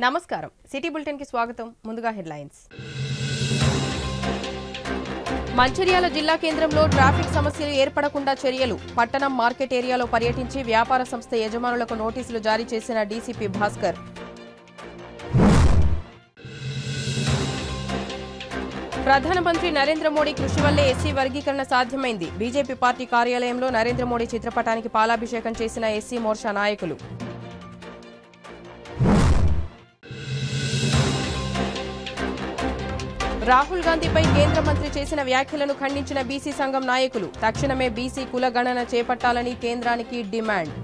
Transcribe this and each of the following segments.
నమస్కారం city bulletin కి స్వాగతం ముందుగా హెడ్లైన్స్ మంచిర్యాల జిల్లా కేంద్రంలో ట్రాఫిక్ సమస్యలు ఏర్పడకుండా చర్యలు పట్టణం మార్కెట్ ఏరియాలో పర్యటించి వ్యాపార సంస్థ యజమానులకు నోటీసులు జారీ చేసిన డీసీపీ భాస్కర్ ప్రధానమంత్రి నరేంద్ర మోడీ కృషి వల్లే ఎస్సీ వర్గీకరణ సాధ్యమైంది బీజేపీ పార్టీ కార్యాలయంలో నరేంద్ర మోడీ చిత్రపటానికి పాలాభిషేకం చేసిన ఎస్సీ మోర్చా నాయకులు రాహుల్ గాంధీపై కేంద్ర మంత్రి చేసిన వ్యాఖ్యలను ఖండించిన బీసీ సంఘం నాయకులు తక్షణమే బీసీ కుల గణన చేపట్టాలని కేంద్రానికి డిమాండ్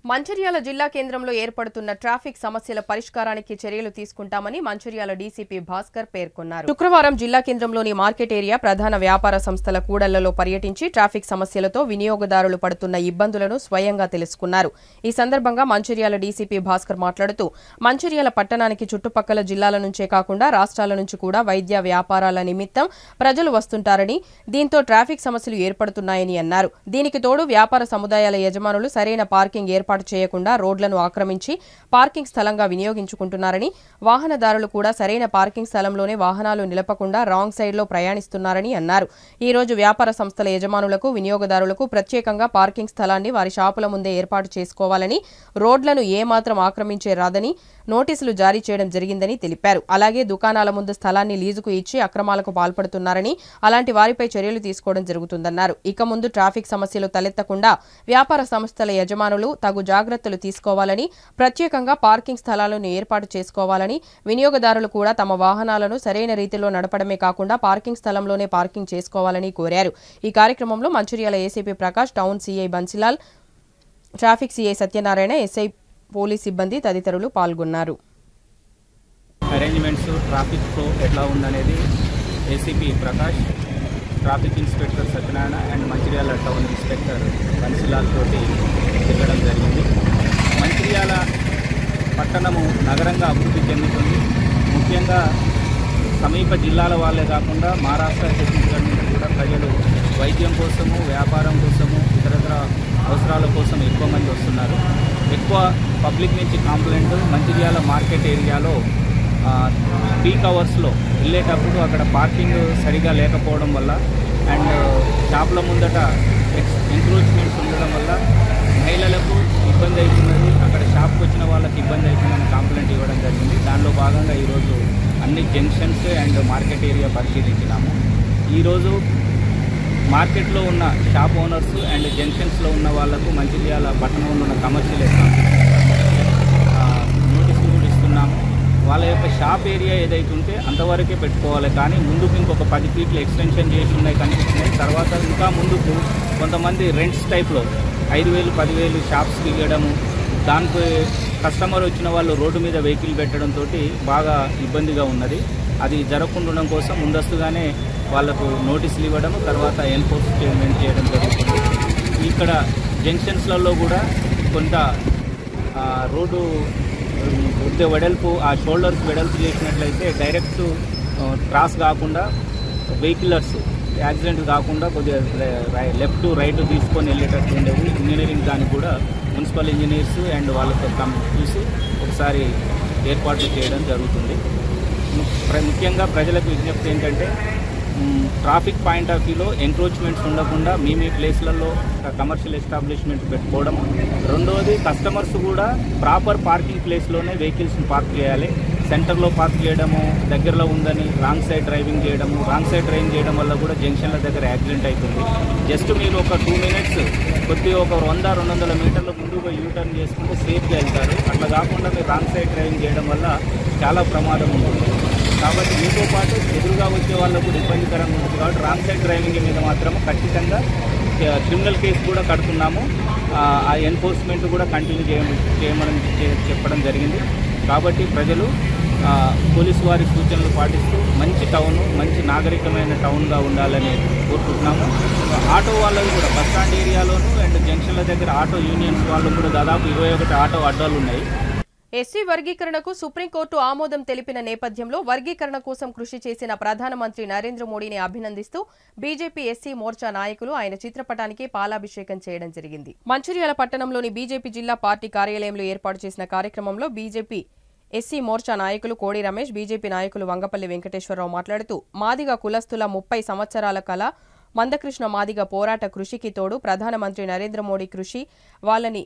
మంచిర్యాల జిల్లా కేంద్రంలో ఏర్పడుతున్న ట్రాఫిక్ సమస్యల పరిష్కారానికి చర్యలు తీసుకుంటామని మంచిర్యాల డీసీపీ భాస్కర్ పేర్కొన్నారు. శుక్రవారం జిల్లా కేంద్రంలోని మార్కెట్ ఏరియా ప్రధాన వ్యాపార సంస్థల కూడళ్లలో పర్యటించి ట్రాఫిక్ సమస్యలతో వినియోగదారులు పడుతున్న ఇబ్బందులను స్వయంగా తెలుసుకున్నారు. ఈ సందర్భంగా మంచిర్యాల డీసీపీ భాస్కర్ మాట్లాడుతూ మంచిర్యాల పట్టణానికి చుట్టుపక్కల జిల్లాల నుంచే కాకుండా రాష్ట్రాల నుంచి కూడా వైద్య వ్యాపారాల నిమిత్తం ప్రజలు వస్తుంటారని దీంతో ట్రాఫిక్ సమస్యలు ఏర్పడుతున్నాయని అన్నారు. దీనికి తోడు వ్యాపార సముదాయాల యజమానులు సరైన పార్కింగ్ ఏర్పాటు చేయకుండా రోడ్లను ఆక్రమించి పార్కింగ్ స్థలంగా వినియోగించుకుంటున్నారని వాహనదారులు కూడా సరైన పార్కింగ్ స్థలంలోనే వాహనాలు నిలపకుండా రాంగ్ సైడ్ లో ప్రయాణిస్తున్నారని అన్నారు. ఈ రోజు వ్యాపార సంస్థల యజమానులకు వినియోగదారులకు ప్రత్యేకంగా పార్కింగ్ స్థలాన్ని వారి షాపుల ముందే ఏర్పాటు చేసుకోవాలని రోడ్లను ఏమాత్రం ఆక్రమించే రాదని నోటీసులు జారీ చేయడం జరిగిందని తెలిపారు. అలాగే దుకాణాల ముందు స్థలాన్ని లీజుకు ఇచ్చి అక్రమాలకు పాల్పడుతున్నారని అలాంటి వారిపై చర్యలు తీసుకోవడం జరుగుతుందన్నారు. ఇక ముందు ట్రాఫిక్ సమస్యలు తలెత్తకుండా వ్యాపార సంస్థల యజమానులు తగు జాగ్రత్తలు తీసుకోవాలని ప్రత్యేకంగా పార్కింగ్ స్థలాలను ఏర్పాటు చేసుకోవాలని వినియోగదారులు కూడా తమ వాహనాలను సరైన రీతిలో నడపడమే కాకుండా పార్కింగ్ స్థలంలోనే పార్కింగ్ చేసుకోవాలని కోరారు. ఈ కార్యక్రమంలో Mancherial ACP Prakash, town CI Bansilal, traffic CI Satyanarayana, SI police సిబ్బంది తదితరులు పాల్గొన్నారు. అరేంజ్మెంట్స్ ట్రాఫిక్ ఫ్లో ఎట్లా ఉందనేది ACP Prakash, traffic inspector Satyanarayana and Mancherial town inspector Bansilal తోటి తిరగడం జరిగింది. మంచిర్యాల పట్టణము నగరంగా అభివృద్ధి చెందుతుంది. ముఖ్యంగా సమీప జిల్లాల వాళ్ళే కాకుండా మహారాష్ట్ర, ఛత్తీస్గఢ్ నుంచి కూడా ప్రజలు వైద్యం కోసము, వ్యాపారం కోసము, ఇతరత్ర అవసరాల కోసం ఎక్కువ మంది వస్తున్నారు. ఎక్కువ పబ్లిక్ నుంచి కంప్లైంట్ మంచిర్యాల మార్కెట్ ఏరియాలో పీక్ అవర్స్లో వెళ్ళేటప్పుడు అక్కడ పార్కింగ్ సరిగా లేకపోవడం వల్ల అండ్ షాపుల ముందట ఎంక్రోచ్మెంట్స్ ఉండడం వల్ల మహిళలకు ఇబ్బంది అవుతున్నది, అక్కడ షాప్కి వచ్చిన వాళ్ళకి ఇబ్బంది అవుతుందని కంప్లైంట్ ఇవ్వడం జరిగింది. దానిలో భాగంగా ఈరోజు అన్ని జంక్షన్స్ అండ్ మార్కెట్ ఏరియా పరిశీలించినాము. ఈరోజు మార్కెట్లో ఉన్న షాప్ ఓనర్స్ అండ్ జంక్షన్స్లో ఉన్న వాళ్లకు మంచిర్యాల పట్టణంలో ఉన్న కమర్షియల్ నోటీసులు కూడా ఇస్తున్నాము. వాళ్ళ యొక్క షాప్ ఏరియా ఏదైతే ఉంటే అంతవరకే పెట్టుకోవాలి, కానీ ముందుకు ఇంకొక 10 ఫీట్లు ఎక్స్టెన్షన్ చేసి ఉన్నాయి కనిపిస్తున్నాయి. తర్వాత ఇంకా ముందుకు కొంతమంది రెంట్స్ టైప్లో 5,000, 10,000 షాప్స్కి ఇవ్వడము, దానికి కస్టమర్ వచ్చిన వాళ్ళు రోడ్డు మీద వెహికల్ పెట్టడంతో బాగా ఇబ్బందిగా ఉన్నది. అది జరగకుండా కోసం ముందస్తుగానే వాళ్లకు నోటీసులు ఇవ్వడము, తర్వాత ఎన్ఫోర్స్మెంట్ చేయడం జరుగుతుంది. ఇక్కడ జంక్షన్స్లలో కూడా కొంత రోడ్డు వెడల్పు, ఆ షోల్డర్స్ వెడల్పు చేసినట్లయితే డైరెక్ట్ క్రాస్ కాకుండా వెహికలర్స్ యాక్సిడెంట్ కాకుండా కొద్దిగా లెఫ్ట్ రైట్ తీసుకొని వెళ్ళేటట్టు ఉండేది. ఇంజనీరింగ్ దానికి కూడా మున్సిపల్ ఇంజనీర్స్ అండ్ వాళ్ళతో చూసి ఒకసారి ఏర్పాట్లు చేయడం జరుగుతుంది. ముఖ్యంగా ప్రజలకు విజ్ఞప్తి ఏంటంటే ట్రాఫిక్ పాయింట్ ఆఫ్ వ్యూలో ఎంక్రోచ్మెంట్స్ ఉండకుండా మీ ప్లేస్లలో కమర్షియల్ ఎస్టాబ్లిష్మెంట్ పెట్టుకోవడం. రెండవది కస్టమర్స్ కూడా ప్రాపర్ పార్కింగ్ ప్లేస్లోనే వెహికల్స్ని పార్క్ చేయాలి. సెంటర్లో పార్క్ చేయడము, దగ్గరలో ఉందని రాంగ్ సైడ్ డ్రైవింగ్ చేయడము, రాంగ్ సైడ్ డ్రైవింగ్ చేయడం వల్ల కూడా జంక్షన్ల దగ్గర యాక్సిడెంట్ అవుతుంది. జస్ట్ మీరు ఒక 2 మినిట్స్ కొద్దిగా ఒక 100-200 మీటర్ల ముందుగా యూటర్న్ చేసుకుంటే సేఫ్గా వెళ్తారు. అట్లా కాకుండా మీరు రాంగ్ సైడ్ డ్రైవింగ్ చేయడం వల్ల చాలా ప్రమాదం ఉంటుంది. కాబట్టి మీతో పాటు ఎదురుగా వచ్చే వాళ్ళకు కూడా ఇబ్బందికరంగా ఉంటుంది. కాబట్టి రాంగ్ సైడ్ డ్రైవింగ్ మీద మాత్రం ఖచ్చితంగా క్రిమినల్ కేసు కూడా కడుతున్నాము. ఆ ఎన్ఫోర్స్మెంట్ కూడా కంటిన్యూ చేయమని చెప్పడం జరిగింది. కాబట్టి ప్రజలు పోలీసు వారి సూచనలు పాటిస్తూ మంచి టౌను, మంచి నాగరికమైన టౌన్గా ఉండాలని కోరుకుంటున్నాము. ఆటో వాళ్ళవి కూడా బస్టాండ్ ఏరియాలోనూ అండ్ జంక్షన్ల దగ్గర ఆటో యూనియన్స్ వాళ్ళు కూడా దాదాపు 21 ఆటో అడ్డాలు ఉన్నాయి. ఎస్సీ వర్గీకరణకు సుప్రీంకోర్టు ఆమోదం తెలిపిన నేపథ్యంలో వర్గీకరణ కోసం కృషి చేసిన ప్రధానమంత్రి నరేంద్ర మోడీని అభినందిస్తూ బీజేపీ ఎస్సీ మోర్చా నాయకులు ఆయన చిత్రపటానికి పాలాభిషేకం చేయడం జరిగింది. మంచిర్యాల పట్టణంలోని బీజేపీ జిల్లా పార్టీ కార్యాలయంలో ఏర్పాటు చేసిన కార్యక్రమంలో బీజేపీ ఎస్సీ మోర్చా నాయకులు కోడి రమేష్, బీజేపీ నాయకులు వంగపల్లి వెంకటేశ్వరరావు మాట్లాడుతూ మాదిగ కులస్తుల 30 సంవత్సరాల కళ మందకృష్ణ మాదిగ పోరాట కృషికి తోడు ప్రధానమంత్రి నరేంద్ర మోడీ కృషి వాళ్ళని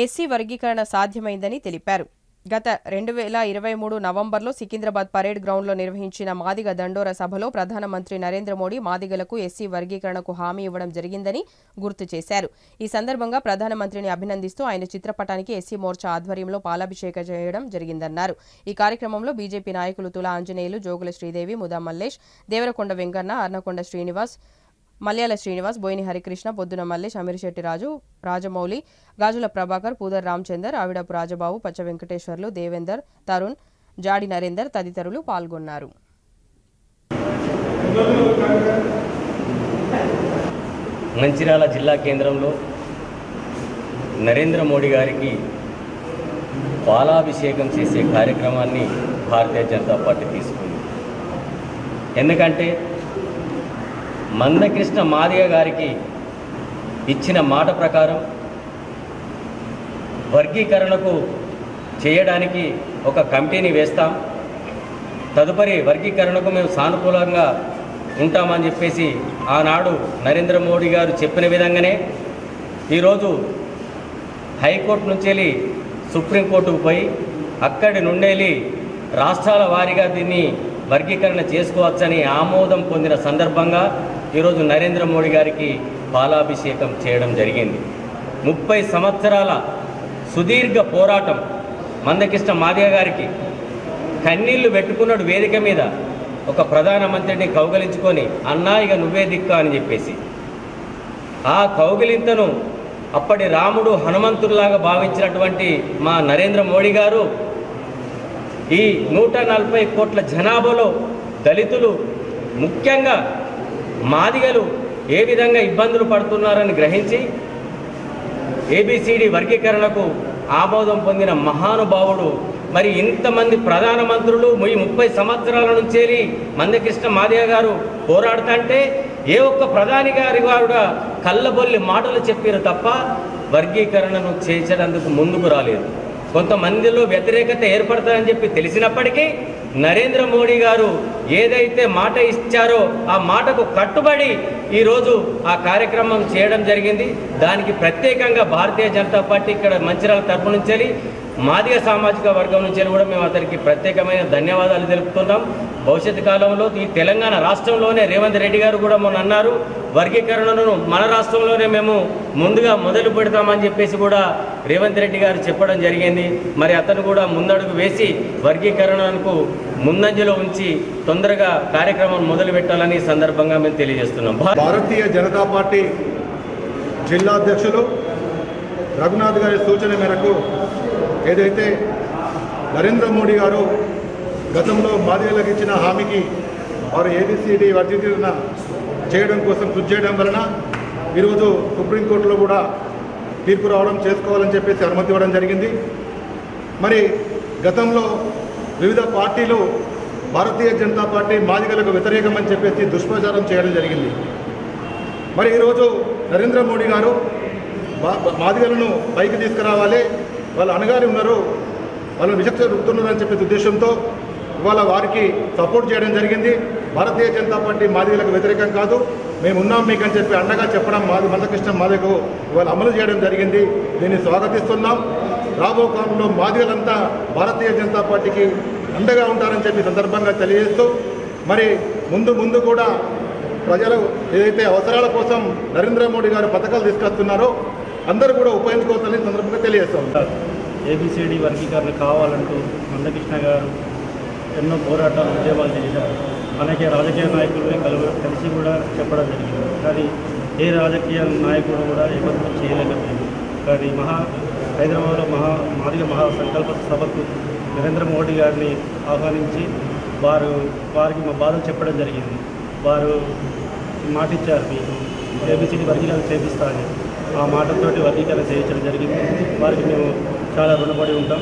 ఎస్సీ వర్గీకరణ సాధ్యమైందని తెలిపారు. గత 2023 నవంబర్లో సికింద్రాబాద్ పరేడ్ గ్రౌండ్లో నిర్వహించిన మాదిగ దండోర సభలో ప్రధానమంత్రి నరేంద్ర మోడీ మాదిగలకు ఎస్సీ వర్గీకరణకు హామీ ఇవ్వడం జరిగిందని గుర్తు చేశారు. ఈ సందర్భంగా ప్రధానమంత్రిని అభినందిస్తూ ఆయన చిత్రపటానికి ఎస్సీ మోర్చా ఆధ్వర్యంలో పాలాభిషేకం చేయడం జరిగిందన్నారు. ఈ కార్యక్రమంలో బీజేపీ నాయకులు తులా ఆంజనేయులు, జోగుల శ్రీదేవి, ముదా మల్లేష్, దేవరకొండ వెంకన్న, అర్నకొండ శ్రీనివాస్, మల్యాల శ్రీనివాస్, బోయిని హరికృష్ణ, పొద్దున మల్లేష్, అమీర్శెట్టి రాజు, రాజమౌళి, గాజుల ప్రభాకర్, పూదర్ రామచందర్, ఆవిడపు రాజబాబు, పచ్చ వెంకటేశ్వర్లు, దేవేందర్, తరుణ్, జాడి నరేందర్ తదితరులు పాల్గొన్నారు. మంచిర్యాల జిల్లా కేంద్రంలో నరేంద్ర మోడీ గారికి పాలాభిషేకం చేసే కార్యక్రమాన్ని భారతీయ జనతా పార్టీ తీసుకుంది. ఎందుకంటే మందకృష్ణ మాదిగ గారికి ఇచ్చిన మాట ప్రకారం వర్గీకరణకు చేయడానికి ఒక కమిటీని వేస్తాం, తదుపరి వర్గీకరణకు మేము సానుకూలంగా ఉంటామని చెప్పేసి ఆనాడు నరేంద్ర మోడీ గారు చెప్పిన విధంగానే ఈరోజు హైకోర్టు నుంచి వెళ్ళి సుప్రీంకోర్టుకు పోయి అక్కడి నుండి రాష్ట్రాల వారీగా దీన్ని వర్గీకరణ చేసుకోవచ్చని ఆమోదం పొందిన సందర్భంగా ఈరోజు నరేంద్ర మోడీ గారికి పాలాభిషేకం చేయడం జరిగింది. 30 సంవత్సరాల సుదీర్ఘ పోరాటం మందకృష్ణ మాదిగ గారికి కన్నీళ్లు పెట్టుకున్నాడు వేదిక మీద ఒక ప్రధానమంత్రిని కౌగలించుకొని, అన్నా ఇక నువ్వే దిక్కు అని చెప్పేసి ఆ కౌగిలింతను అప్పటి రాముడు హనుమంతుడిలాగా భావించినటువంటి మా నరేంద్ర మోడీ గారు ఈ 140 కోట్ల జనాభాలో దళితులు, ముఖ్యంగా మాదిగలు ఏ విధంగా ఇబ్బందులు పడుతున్నారని గ్రహించి ఏబిసిడి వర్గీకరణకు ఆమోదం పొందిన మహానుభావుడు. మరి ఇంతమంది ప్రధానమంత్రులు 30 సంవత్సరాల నుంచి మందకృష్ణ మాదిగ గారు పోరాడుతుంటే ఏ ఒక్క ప్రధాని గారి వారుగా కళ్ళబొల్లి మాటలు చెప్పారు తప్ప వర్గీకరణను చేసేందుకు ముందుకు రాలేదు. కొంతమందిలో వ్యతిరేకత ఏర్పడతారని చెప్పి తెలిసినప్పటికీ నరేంద్ర మోడీ గారు ఏదైతే మాట ఇచ్చారో ఆ మాటకు కట్టుబడి ఈరోజు ఆ కార్యక్రమం చేయడం జరిగింది. దానికి ప్రత్యేకంగా భారతీయ జనతా పార్టీ ఇక్కడ మంచిర్యాల తరపు నుంచి మాదిగ సామాజిక వర్గం నుంచి కూడా మేము అతనికి ప్రత్యేకమైన ధన్యవాదాలు తెలుపుతున్నాం. భవిష్యత్తు కాలంలో ఈ తెలంగాణ రాష్ట్రంలోనే రేవంత్ రెడ్డి గారు కూడా మొన్న అన్నారు, వర్గీకరణను మన రాష్ట్రంలోనే మేము ముందుగా మొదలు పెడతామని చెప్పేసి కూడా రేవంత్ రెడ్డి గారు చెప్పడం జరిగింది. మరి అతను కూడా ముందడుగు వేసి వర్గీకరణకు ముందంజలో ఉంచి తొందరగా కార్యక్రమం మొదలు పెట్టాలని సందర్భంగా మేము తెలియజేస్తున్నాం. భారతీయ జనతా పార్టీ జిల్లా అధ్యక్షులు రఘునాథ్ గారి సూచన మేరకు ఏదైతే నరేంద్ర మోడీ గారు గతంలో మాదిగలకు ఇచ్చిన హామీకి వారు ఏబిసిడి వర్గీకరణ చేయడం కోసం కృషి చేయడం వలన ఈరోజు సుప్రీంకోర్టులో కూడా తీర్పు రావడం చేసుకోవాలని చెప్పేసి అనుమతి ఇవ్వడం జరిగింది. మరి గతంలో వివిధ పార్టీలు భారతీయ జనతా పార్టీ మాదిగలకు వ్యతిరేకమని చెప్పేసి దుష్ప్రచారం చేయడం జరిగింది. మరి ఈరోజు నరేంద్ర మోడీ గారు మాదిగలను పైకి తీసుకురావాలి, వాళ్ళు అనగానే ఉన్నారు, వాళ్ళు విచక్ష రుపుతున్నారని చెప్పే ఉద్దేశంతో ఇవాళ వారికి సపోర్ట్ చేయడం జరిగింది. భారతీయ జనతా పార్టీ మాదిగలకు వ్యతిరేకం కాదు, మేము ఉన్నాం మీకు అని చెప్పి అండగా చెప్పడం మందకృష్ణ మాదిగకు ఇవాళ అమలు చేయడం జరిగింది. దీన్ని స్వాగతిస్తున్నాం. రాబో కాలంలో మాదిగలంతా భారతీయ జనతా పార్టీకి అండగా ఉంటారని చెప్పి సందర్భంగా తెలియజేస్తూ మరి ముందు కూడా ప్రజలు ఏదైతే అవసరాల కోసం నరేంద్ర మోడీ గారు పథకాలు తీసుకొస్తున్నారో అందరూ కూడా ఉపయోగించుకోవాలని సందర్భంగా తెలియజేస్తూ ఉంటారు. ఏబిసిడి వర్గీకరణ కావాలంటూ మందకృష్ణ గారు ఎన్నో పోరాటాలు ఉద్యమాలు చేశారు. అనేక రాజకీయ నాయకులు కలిసి కూడా చెప్పడం జరిగింది. కానీ ఏ రాజకీయ నాయకుడు కూడా ఏమన్నా చేయలేకపోయింది. కానీ హైదరాబాద్లో మాదిగ మహాసంకల్ప సభకు నరేంద్ర మోడీ గారిని ఆహ్వానించి వారికి మా బాధలు చెప్పడం జరిగింది. వారు మాటిచ్చారు, మీకు ఏబిసిడి వర్గీకరణ చేపిస్తారని. ఆ మాటతోటి వర్గీకరణ చేయించడం జరిగింది. వారికి మేము చాలా రుణపడి ఉంటాం.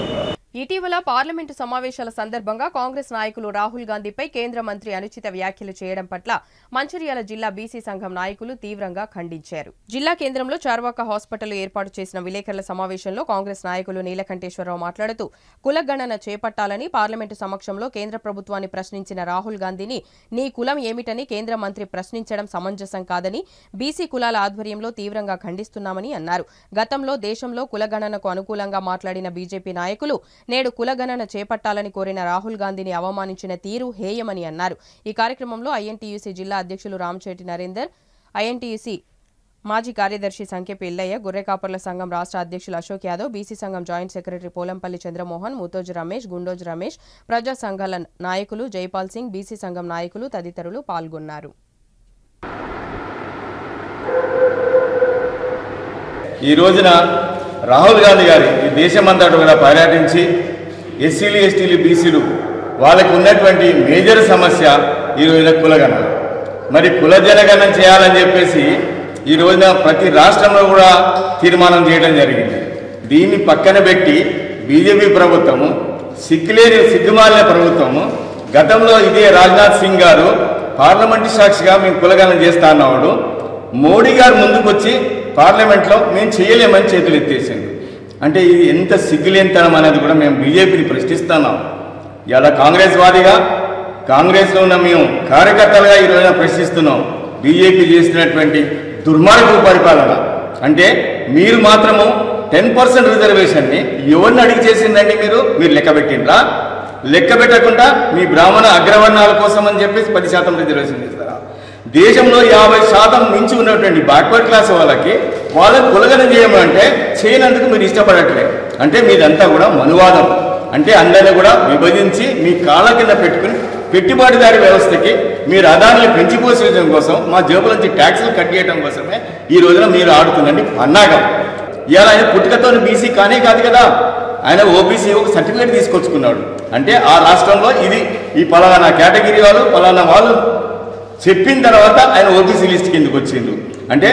ఇటీవల పార్లమెంటు సమావేశాల సందర్భంగా కాంగ్రెస్ నాయకులు రాహుల్ గాంధీపై కేంద్ర మంత్రి అనుచిత వ్యాఖ్యలు చేయడం పట్ల మంచిర్యాల జిల్లా బీసీ సంఘం నాయకులు తీవ్రంగా ఖండించారు. జిల్లా కేంద్రంలో చార్వాక హాస్పిటల్ ఏర్పాటు చేసిన విలేకరుల సమావేశంలో కాంగ్రెస్ నాయకులు నీలకంఠేశ్వరరావు మాట్లాడుతూ కులగణన చేపట్టాలని పార్లమెంటు సమక్షంలో కేంద్ర ప్రభుత్వాన్ని ప్రశ్నించిన రాహుల్ గాంధీని నీ కులం ఏమిటని కేంద్ర మంత్రి ప్రశ్నించడం సమంజసం కాదని బీసీ కులాల ఆధ్వర్యంలో తీవ్రంగా ఖండిస్తున్నామని అన్నారు. గతంలో దేశంలో కులగణనకు అనుకూలంగా మాట్లాడిన బీజేపీ నాయకులు నేడు కులగణన చేపట్టాలని కోరిన రాహుల్ గాంధీని అవమానించిన తీరు హేయమని అన్నారు. ఈ కార్యక్రమంలో ఐఎన్టీయూసీ జిల్లా అధ్యక్షులు రామచేటి నరేందర్, ఐఎన్టీయూసీ మాజీ కార్యదర్శి సంఖ్యపి ఎల్లయ్య, గొర్రెకాపర్ల సంఘం రాష్ట్ర అధ్యక్షులు అశోక్ యాదవ్, బీసీ సంఘం జాయింట్ సెక్రటరీ పోలంపల్లి చంద్రమోహన్, ముతోజు రమేష్, గుండోజు రమేష్, ప్రజా సంఘాల నాయకులు జైపాల్ సింగ్, బీసీ సంఘం నాయకులు తదితరులు పాల్గొన్నారు. ఈ రోజున రాహుల్ గాంధీ గారు ఈ దేశమంతా కూడా పర్యటించి ఎస్సీలు, ఎస్టీలు, బీసీలు వాళ్ళకు ఉన్నటువంటి మేజర్ సమస్య ఈ రోజున కులగణన. మరి కుల జనగణన చేయాలని చెప్పేసి ఈ రోజున ప్రతి రాష్ట్రంలో కూడా తీర్మానం చేయడం జరిగింది. దీన్ని పక్కన పెట్టి బీజేపీ ప్రభుత్వము, సిగ్గుమాలిన ప్రభుత్వము, గతంలో ఇదే రాజ్నాథ్ సింగ్ గారు పార్లమెంటు సాక్షిగా మేము కులగణన చేస్తా అన్నవాడు మోడీ గారు ముందుకు వచ్చి పార్లమెంట్లో మేము చేయలేమని చేతులు ఎత్తేసింది. అంటే ఇది ఎంత సిగ్గులేనితనం అనేది కూడా మేము బీజేపీని ప్రశ్నిస్తున్నాం. ఇలా కాంగ్రెస్ వాదిగా, కాంగ్రెస్లో ఉన్న మేము కార్యకర్తలుగా ఈరోజు ప్రశ్నిస్తున్నాం బీజేపీ చేస్తున్నటువంటి దుర్మార్గ పరిపాలన. అంటే మీరు మాత్రము 10% రిజర్వేషన్ని ఎవరిని అడిగి చేసిందండి? మీరు లెక్క పెట్టిండ్రా? లెక్క పెట్టకుండా మీ బ్రాహ్మణ అగ్రవర్ణాల కోసం అని చెప్పేసి 10% రిజర్వేషన్ చేస్తారా? దేశంలో 50% మించి ఉన్నటువంటి బ్యాక్వర్డ్ క్లాస్ వాళ్ళకి కులగణన చేయమంటే చేయనందుకు మీరు ఇష్టపడట్లేదు. అంటే మీదంతా కూడా మనువాదం. అంటే అందరినీ కూడా విభజించి మీ కాళ్ళ కింద పెట్టుకుని పెట్టుబడిదారి వ్యవస్థకి మీరు అదాన్ని పెంచిపోసేయడం కోసం, మా జేబుల నుంచి ట్యాక్సులు కట్ చేయడం కోసమే ఈ రోజున మీరు ఆడుతుందండి పన్నాగం. ఇవాళ ఆయన పుట్టుకతో బీసీ కానే కాదు కదా, ఆయన ఓబీసీ ఒక సర్టిఫికేట్ తీసుకొచ్చుకున్నాడు. అంటే ఆ రాష్ట్రంలో ఇది ఈ పలానా కేటగిరీ వాళ్ళు పలానా వాళ్ళు చెప్పిన తర్వాత ఆయన ఓబీసీ లిస్ట్ కిందకు వచ్చిండు. అంటే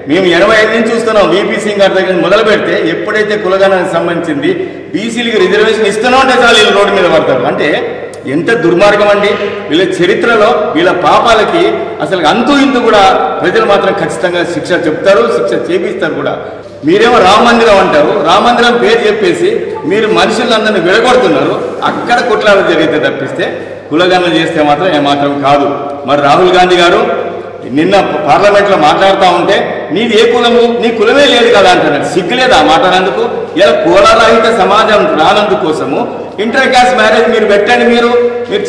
మేము 85 నుంచి చూస్తున్నాం. వీపీ సింగ్ గారి దగ్గర మొదలు పెడితే ఎప్పుడైతే కులగణనకు సంబంధించింది బీసీలకు రిజర్వేషన్ ఇస్తున్నాం అంటే చాలు వీళ్ళు రోడ్డు మీద పడతారు. అంటే ఎంత దుర్మార్గం అండి! వీళ్ళ చరిత్రలో వీళ్ళ పాపాలకి అసలు అంతూ ఇంతూ కూడా ప్రజలు మాత్రం ఖచ్చితంగా శిక్ష చెప్తారు, శిక్ష చేపిస్తారు కూడా. మీరేమో రామ మందిరం అంటారు, రామ మందిరం పేరు చెప్పేసి మీరు మనుషులందరినీ విడగొడుతున్నారు. అక్కడ కుట్రాలు జరిగితే తప్పిస్తే కులగణన చేస్తే మాత్రం ఏమాత్రం కాదు. మరి రాహుల్ గాంధీ గారు నిన్న పార్లమెంట్లో మాట్లాడుతూ ఉంటే నీది ఏ కులము, నీ కులమే లేదు కదా అంటున్నాడు. సిగ్గులేదా మాట్లాడేందుకు? ఇలా కులరహిత సమాజం రానందుకోసము ఇంటర్ క్యాస్ట్ మ్యారేజ్ మీరు పెట్టండి, మీరు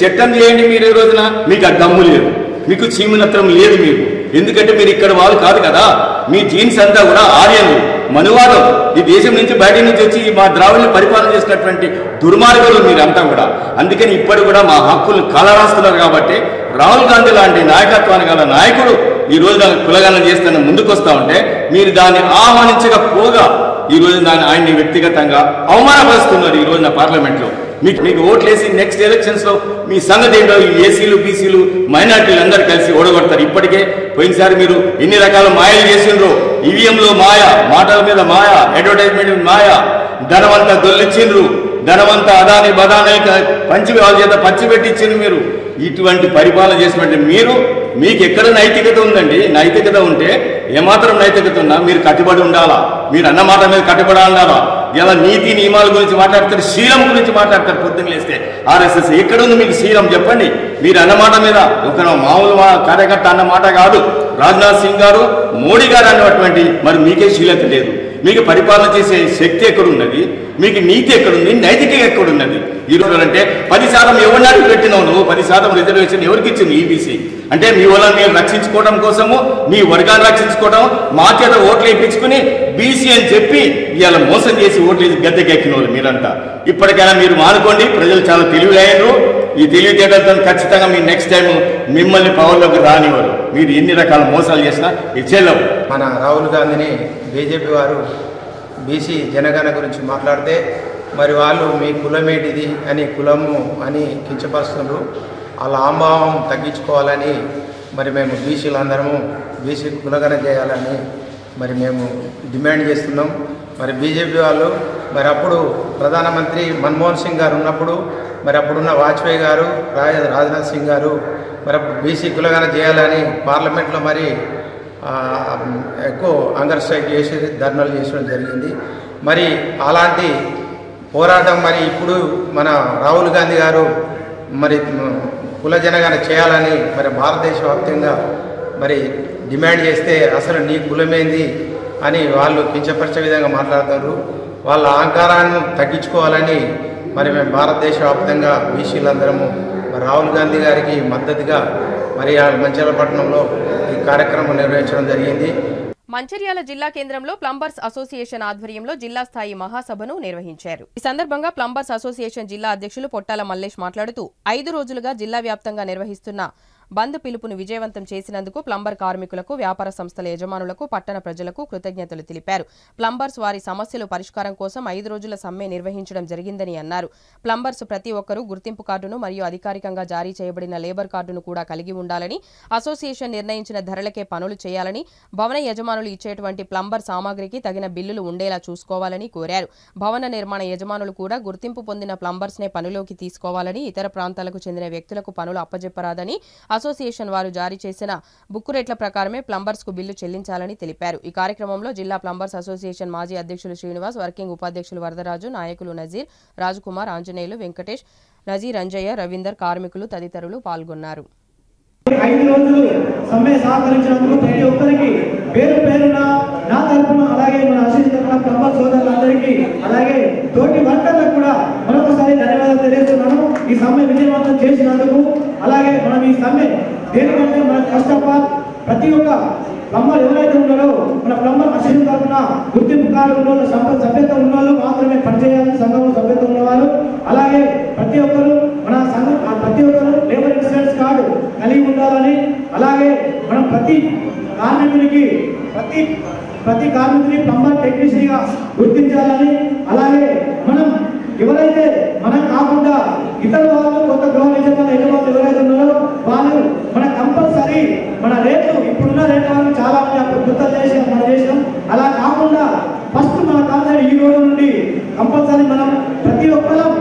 చట్టం చేయండి. మీరు ఈ రోజున మీకు ఆ దమ్ము లేదు, మీకు చీమునత్రం లేదు మీకు. ఎందుకంటే మీరు ఇక్కడ వాళ్ళు కాదు కదా, మీ జీన్స్ అంతా కూడా ఆర్యన్లు, మనువాదం. ఈ దేశం నుంచి బయట నుంచి వచ్చి మా ద్రావిడ్ని పరిపాలన చేసినటువంటి దుర్మార్గులు మీరంతా కూడా. అందుకని ఇప్పటి కూడా మా హక్కులు కాలరాస్తున్నారు. కాబట్టి రాహుల్ గాంధీ లాంటి నాయకత్వాన్ని గల నాయకుడు ఈ రోజున కులగణన చేస్తున్న ముందుకు వస్తూ ఉంటే మీరు దాన్ని ఆహ్వానించకపోగా ఈ రోజు దాన్ని ఆయన్ని వ్యక్తిగతంగా అవమానపరుస్తున్నారు. ఈ రోజున పార్లమెంట్లో మీకు ఓట్లేసి నెక్స్ట్ ఎలక్షన్స్ లో మీ సంగతి ఏంటో ఈ ఏసీలు, బీసీలు, మైనార్టీలు అందరూ కలిసి ఓడగొడతారు. ఇప్పటికే పోయినసారి మీరు ఎన్ని రకాల మాయలు చేసిండ్రో, ఈవీఎంలో మాయ, మాటల మీద మాయ, అడ్వర్టైజ్మెంట్ మాయ, ధనమంతా దొల్లిచ్చిండ్రు, ధనమంతా అదాని బదాని వాళ్ళ చేత పంచిపెట్టించిండ్రు. మీరు ఇటువంటి పరిపాలన చేసినట్టు మీకు ఎక్కడ నైతికత ఉందండి? నైతికత ఉంటే ఏమాత్రం నైతికత ఉన్నా మీరు కట్టుబడి ఉండాలా, మీరు అన్న మాట మీద కట్టుబడి ఉండాలా. ఇలా నీతి నియమాల గురించి మాట్లాడతారు, శీలం గురించి మాట్లాడతారు. పొద్దున్న లేస్తే ఆర్ఎస్ఎస్ ఎక్కడుంది మీకు శీలం చెప్పండి. మీరు అన్నమాట మీద ఒక మామూలు కార్యకర్త అన్నమాట కాదు. రాజ్నాథ్ సింగ్ గారు, మోడీ గారు అన్నటువంటి మరి మీకే శీలత లేదు. మీకు పరిపాలన చేసే శక్తి ఎక్కడున్నది? మీకు నీతి ఎక్కడుంది? నైతికత ఎక్కడున్నది? ఈ రోజు అంటే 10% ఎవరినాడు పెట్టినావు నువ్వు? 10% రిజర్వేషన్ ఎవరికి ఇచ్చింది? ఈబీసీ అంటే మీ వాళ్ళని మీరు రక్షించుకోవడం కోసము, మీ వర్గాన్ని రక్షించుకోవడం, మా చేత ఓట్లు వేయించుకుని బీసీ అని చెప్పి ఇవాళ మోసం చేసి ఓట్లు వేసి గద్దెకెక్కిన వాళ్ళు మీరంతా. ఇప్పటికైనా మీరు మానుకోండి. ప్రజలు చాలా తెలివిగైనరు. ఈ తెలివితేటలతో ఖచ్చితంగా మీ నెక్స్ట్ టైం మిమ్మల్ని పవర్లోకి రానివ్వరు. మీరు ఎన్ని రకాల మోసాలు చేసినా ఇచ్చేలేవు. మన రాహుల్ గాంధీని బీజేపీ వారు బీసీ జనగణన గురించి మాట్లాడితే మరి వాళ్ళు మీ కులమేటిది అని కులము అని కించపరుస్తున్నారు. వాళ్ళ ఆంభావం తగ్గించుకోవాలని మరి మేము బీసీలందరము బీసీ కులగణన చేయాలని మరి మేము డిమాండ్ చేస్తున్నాం. మరి బీజేపీ వాళ్ళు మరి అప్పుడు ప్రధానమంత్రి మన్మోహన్ సింగ్ గారు ఉన్నప్పుడు, మరి అప్పుడున్న వాజ్పేయి గారు, రాజ్నాథ్ సింగ్ గారు మరి అప్పుడు బీసీ కులగణన చేయాలని పార్లమెంట్లో మరి ఎక్కువ హంగర్ స్ట్రైక్ చేసి ధర్నాలు చేసడం జరిగింది. మరి అలాంటి పోరాటం మరి ఇప్పుడు మన రాహుల్ గాంధీ గారు మరి కుల జనగణన చేయాలని మరి భారతదేశ వ్యాప్తంగా మరి డిమాండ్ చేస్తే అసలు నీ కులమేంది అని వాళ్ళు కించపరిచే విధంగా మాట్లాడతారు. వాళ్ళ అహంకారాన్ని తగ్గించుకోవాలని మరి మేము భారతదేశ వ్యాప్తంగా బీసీలందరము మరి రాహుల్ గాంధీ గారికి మద్దతుగా మరి మంచిర్యాలపట్నంలో ఈ కార్యక్రమం నిర్వహించడం జరిగింది. మంచిర్యాల జిల్లా కేంద్రంలో ప్లంబర్స్ అసోసియేషన్ ఆధ్వర్యంలో జిల్లా స్థాయి మహాసభను నిర్వహించారు. ఈ సందర్భంగా ప్లంబర్స్ అసోసియేషన్ జిల్లా అధ్యక్షులు పొట్టాల మల్లేష్ మాట్లాడుతూ 5 రోజులుగా జిల్లా వ్యాప్తంగా నిర్వహిస్తున్న బంద్ పిలుపును విజయవంతం చేసినందుకు ప్లంబర్ కార్మికులకు, వ్యాపార సంస్థల యజమానులకు, పట్టణ ప్రజలకు కృతజ్ఞతలు తెలిపారు. ప్లంబర్స్ వారి సమస్యల పరిష్కారం కోసం 5 రోజుల సమ్మె నిర్వహించడం జరిగిందని అన్నారు. ప్లంబర్స్ ప్రతి ఒక్కరూ గుర్తింపు కార్డును మరియు అధికారికంగా జారీ చేయబడిన లేబర్ కార్డును కూడా కలిగి ఉండాలని, అసోసియేషన్ నిర్ణయించిన ధరలకే పనులు చేయాలని, భవన యజమానులు ఇచ్చేటువంటి ప్లంబర్ సామాగ్రికి తగిన బిల్లులు ఉండేలా చూసుకోవాలని కోరారు. భవన నిర్మాణ యజమానులు కూడా గుర్తింపు పొందిన ప్లంబర్స్నే పనిలోకి తీసుకోవాలని, ఇతర ప్రాంతాలకు చెందిన వ్యక్తులకు పనులు అప్పజెప్పరాదని, అసోసియేషన్ వారు జారీ చేసిన బుక్కు రేట్ల ప్రకారమే ప్లంబర్స్ కు బిల్లు చెల్లించాలని తెలిపారు. ఈ కార్యక్రమంలో జిల్లా ప్లంబర్స్ అసోసియేషన్ మాజీ అధ్యక్షులు శ్రీనివాస్, వర్కింగ్ ఉపాధ్యక్షులు వరదరాజు, నాయకులు నజీర్, రాజకుమార్, ఆంజనేయులు, వెంకటేష్, నజీర్, అంజయ్య, రవీందర్, కార్మికులు తదితరులు పాల్గొన్నారు. 5 రోజులు సమ్మె సహకరించినందుకు ప్రతి ఒక్కరికి పేరు పేరున నా తరఫున, అలాగే మన అసోసియేషన్ తరఫున ప్లంబర్ సోదరులందరికీ, అలాగే తోటి వర్కర్లకు కూడా మరొకసారి ధన్యవాదాలు తెలియజేస్తున్నాను ఈ సమ్మె విజయవంతం చేసినందుకు. అలాగే మనం ఈ సమ్మె దేనికంటే మన ఫస్ట్ ఆఫ్ ఆల్ ప్రతి ఒక్క ప్లంబర్ ఎవరైతే ఉన్నారో మన ప్లంబర్ అసోసియేషన్ తరఫున గుర్తింపు కార్డు ఉన్న సభ్యత ఉన్న వాళ్ళు మాత్రమే పనిచేయాలని, సంఘంలో సభ్యత ఉన్నవారు. అలాగే ప్రతి ఒక్కరు మన సంఘం ప్రతి ఒక్కరు లేబర్ ఇన్సూరెన్స్ కార్డు కలిగి ఉండాలని, అలాగే మనం ప్రతి కార్మికుని ప్లంబర్ టెక్నీషియన్గా గుర్తించాలని, అలాగే మనం ఎవరైతే మనం కాకుండా ఇతర వాళ్ళు కొత్త గృహ యజమానులు ఎవరైతే ఉన్నారో వాళ్ళు మన కంపల్సరీ మన రేట్లు ఇప్పుడున్న రేట్ల వల్ల చాలా మంది అప్పుడు గుర్తు చేసి మనం చేసాం. అలా కాకుండా ఫస్ట్ మన కాన్సెప్ట్ ఈ రోజు నుండి కంపల్సరీ మనం ప్రతి ఒక్కరం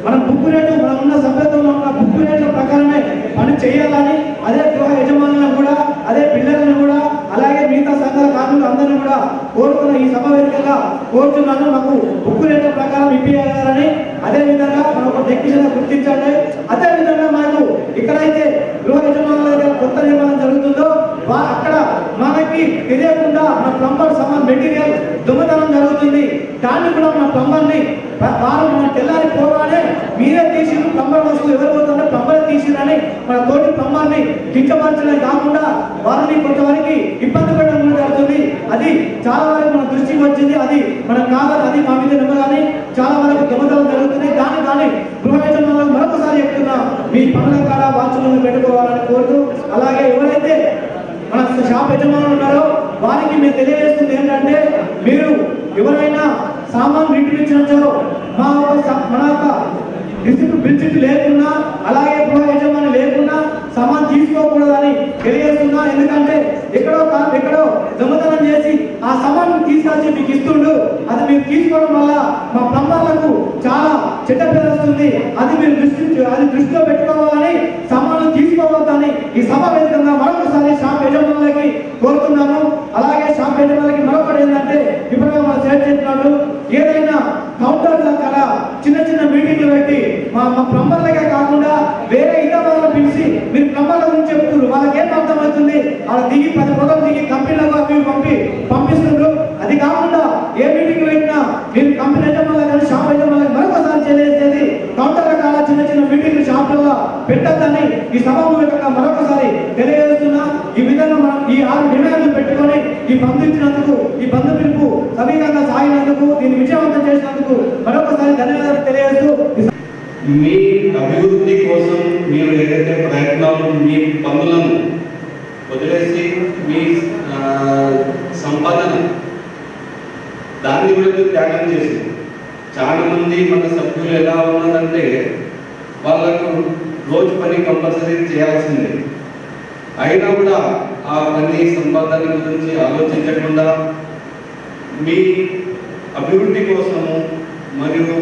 మనం బుక్ రేటు మనం ఉన్న సభ్యత్వంలో ఉన్న బుక్ రేట్ల ప్రకారమే పని చేయాలని, అదే గృహ యజమానులను కూడా, అదే పిల్లలను కూడా, అలాగే మిగతా సంఘాల కార్మికులు అందరినీ కూడా కోరుతున్న ఈ సభ వేదికగా కోరుతున్నాను. మాకు బుక్ రేట్ల ప్రకారం ఇప్పించాలని, అదేవిధంగా మనం ఒక టెక్నీషియన్గా గుర్తించండి. అదేవిధంగా మనకు ఇక్కడైతే గృహ యజమానుల దగ్గర కొత్త నిర్మాణం జరుగుతుందో అక్కడ మనకి తెలియకుండా మన ప్లంబర్ సామాన్ మెటీరియల్ దొంగతనం జరుగుతుంది. దాన్ని కూడా మన ప్లంబర్ని వారు మన తెల్లారి పోగానే మీరే తీసిరు ప్లంబర్ వస్తువులు ఎవరు పోతుంటే ప్లంబర్ తీసిరని మన తోటి ప్లంబర్ని కించపరచడం కాకుండా వారిని కొంతవరకు ఇబ్బంది పెట్టడం జరుగుతుంది. అది చాలా వరకు మన దృష్టికి వచ్చింది. అది మనం కాదని, అది మా మీద నమ్మగానే చాలా వరకు దొంగతనం జరుగుతుంది. కానీ గృహ యజమానులకు మరొకసారి చెప్తున్నా, మీ పనుల కాడ వాచ్లను పెట్టుకోవాలని కోరుతూ, అలాగే ఎవరైతే మన షాప్ యజమానులు ఉన్నారో వారికి మేము తెలియజేస్తుంది ఏంటంటే, మీరు ఎవరైనా సామాన్ రిటర్న్ ఇచ్చినచో మన యొక్క రిసిప్ట్ బిల్ లేకున్నా, అలాగే గృహ యజమాని లేకున్నా సామాన్ తీసుకోకూడదని తెలియజేస్తున్నా. ఎందుకంటే ఎక్కడో దొంగతనం చేసి ఆ సామాన్ తీసుకొచ్చి మీకు ఇస్తుండు, అది మీరు తీసుకోవడం వల్ల మా ప్లంబర్లకు చాలా చెడ్డ పేరు వస్తుంది. అది మీరు దృష్టిలో పెట్టుకోవాలని, సామాన్లు తీసుకోవద్దని ఈ సభ వేదికగా మరొకసారి షాప్ యజమానులకి కోరుతున్నాము. అలాగే షాప్ యజమానులకి మరొకటి ఏంటంటే, ఇప్పుడు మనం షేర్ చేస్తున్నాడు, ఏదైనా కౌంటర్ల అక్కడ చిన్న మీటింగ్లు పెట్టి మా ప్లంబర్లకే కాకుండా వేరే ఇతర వాళ్ళని పిలిచి మీరు ప్లంబర్ల గురించి చెప్తున్నారు. వాళ్ళకి ఏం అర్థమవుతుంది, అలా దిగి 10 పొగలు దిగి కంపెనీలకు అవి పంపిస్తున్నారు. అది కాకుండా ఏ మీటింగ్ పెట్టినా మీరు కంపెనీ యజమానులు కానీ షాప్ యజమానులకు మరొకసారి తెలియజేసేది, కౌంటర్ల కాడ చిన్న మీటింగ్లు షాపులలో పెట్టద్దని ఈ సభ మూలకంగా మరొకసారి తెలియజేస్తున్నా. ఈ విధంగా మనం ఈ 6 డిమాండ్లు పెట్టుకొని ఈ బంధించినందుకు, ఈ బంధు పిలుపు సవిధంగా సాగినందుకు, దీన్ని విజయవంతం చేసినందుకు మరొకసారి ధన్యవాదాలు తెలియజేస్తూ, మీ అభివృద్ధి కోసం మీరు ఏదైతే ప్రయత్నాలు, మీ పనులను వదిలేసి మీ సంపాదన దాన్ని కూడా మీరు త్యాగం చేసి, చాలా మంది మన సభ్యులు ఎలా ఉన్నారంటే వాళ్ళకు రోజు పని కంపల్సరీ చేయాల్సిందే, అయినా కూడా ఆ పని సంపాదన గురించి ఆలోచించకుండా మీ అభివృద్ధి కోసము మరియు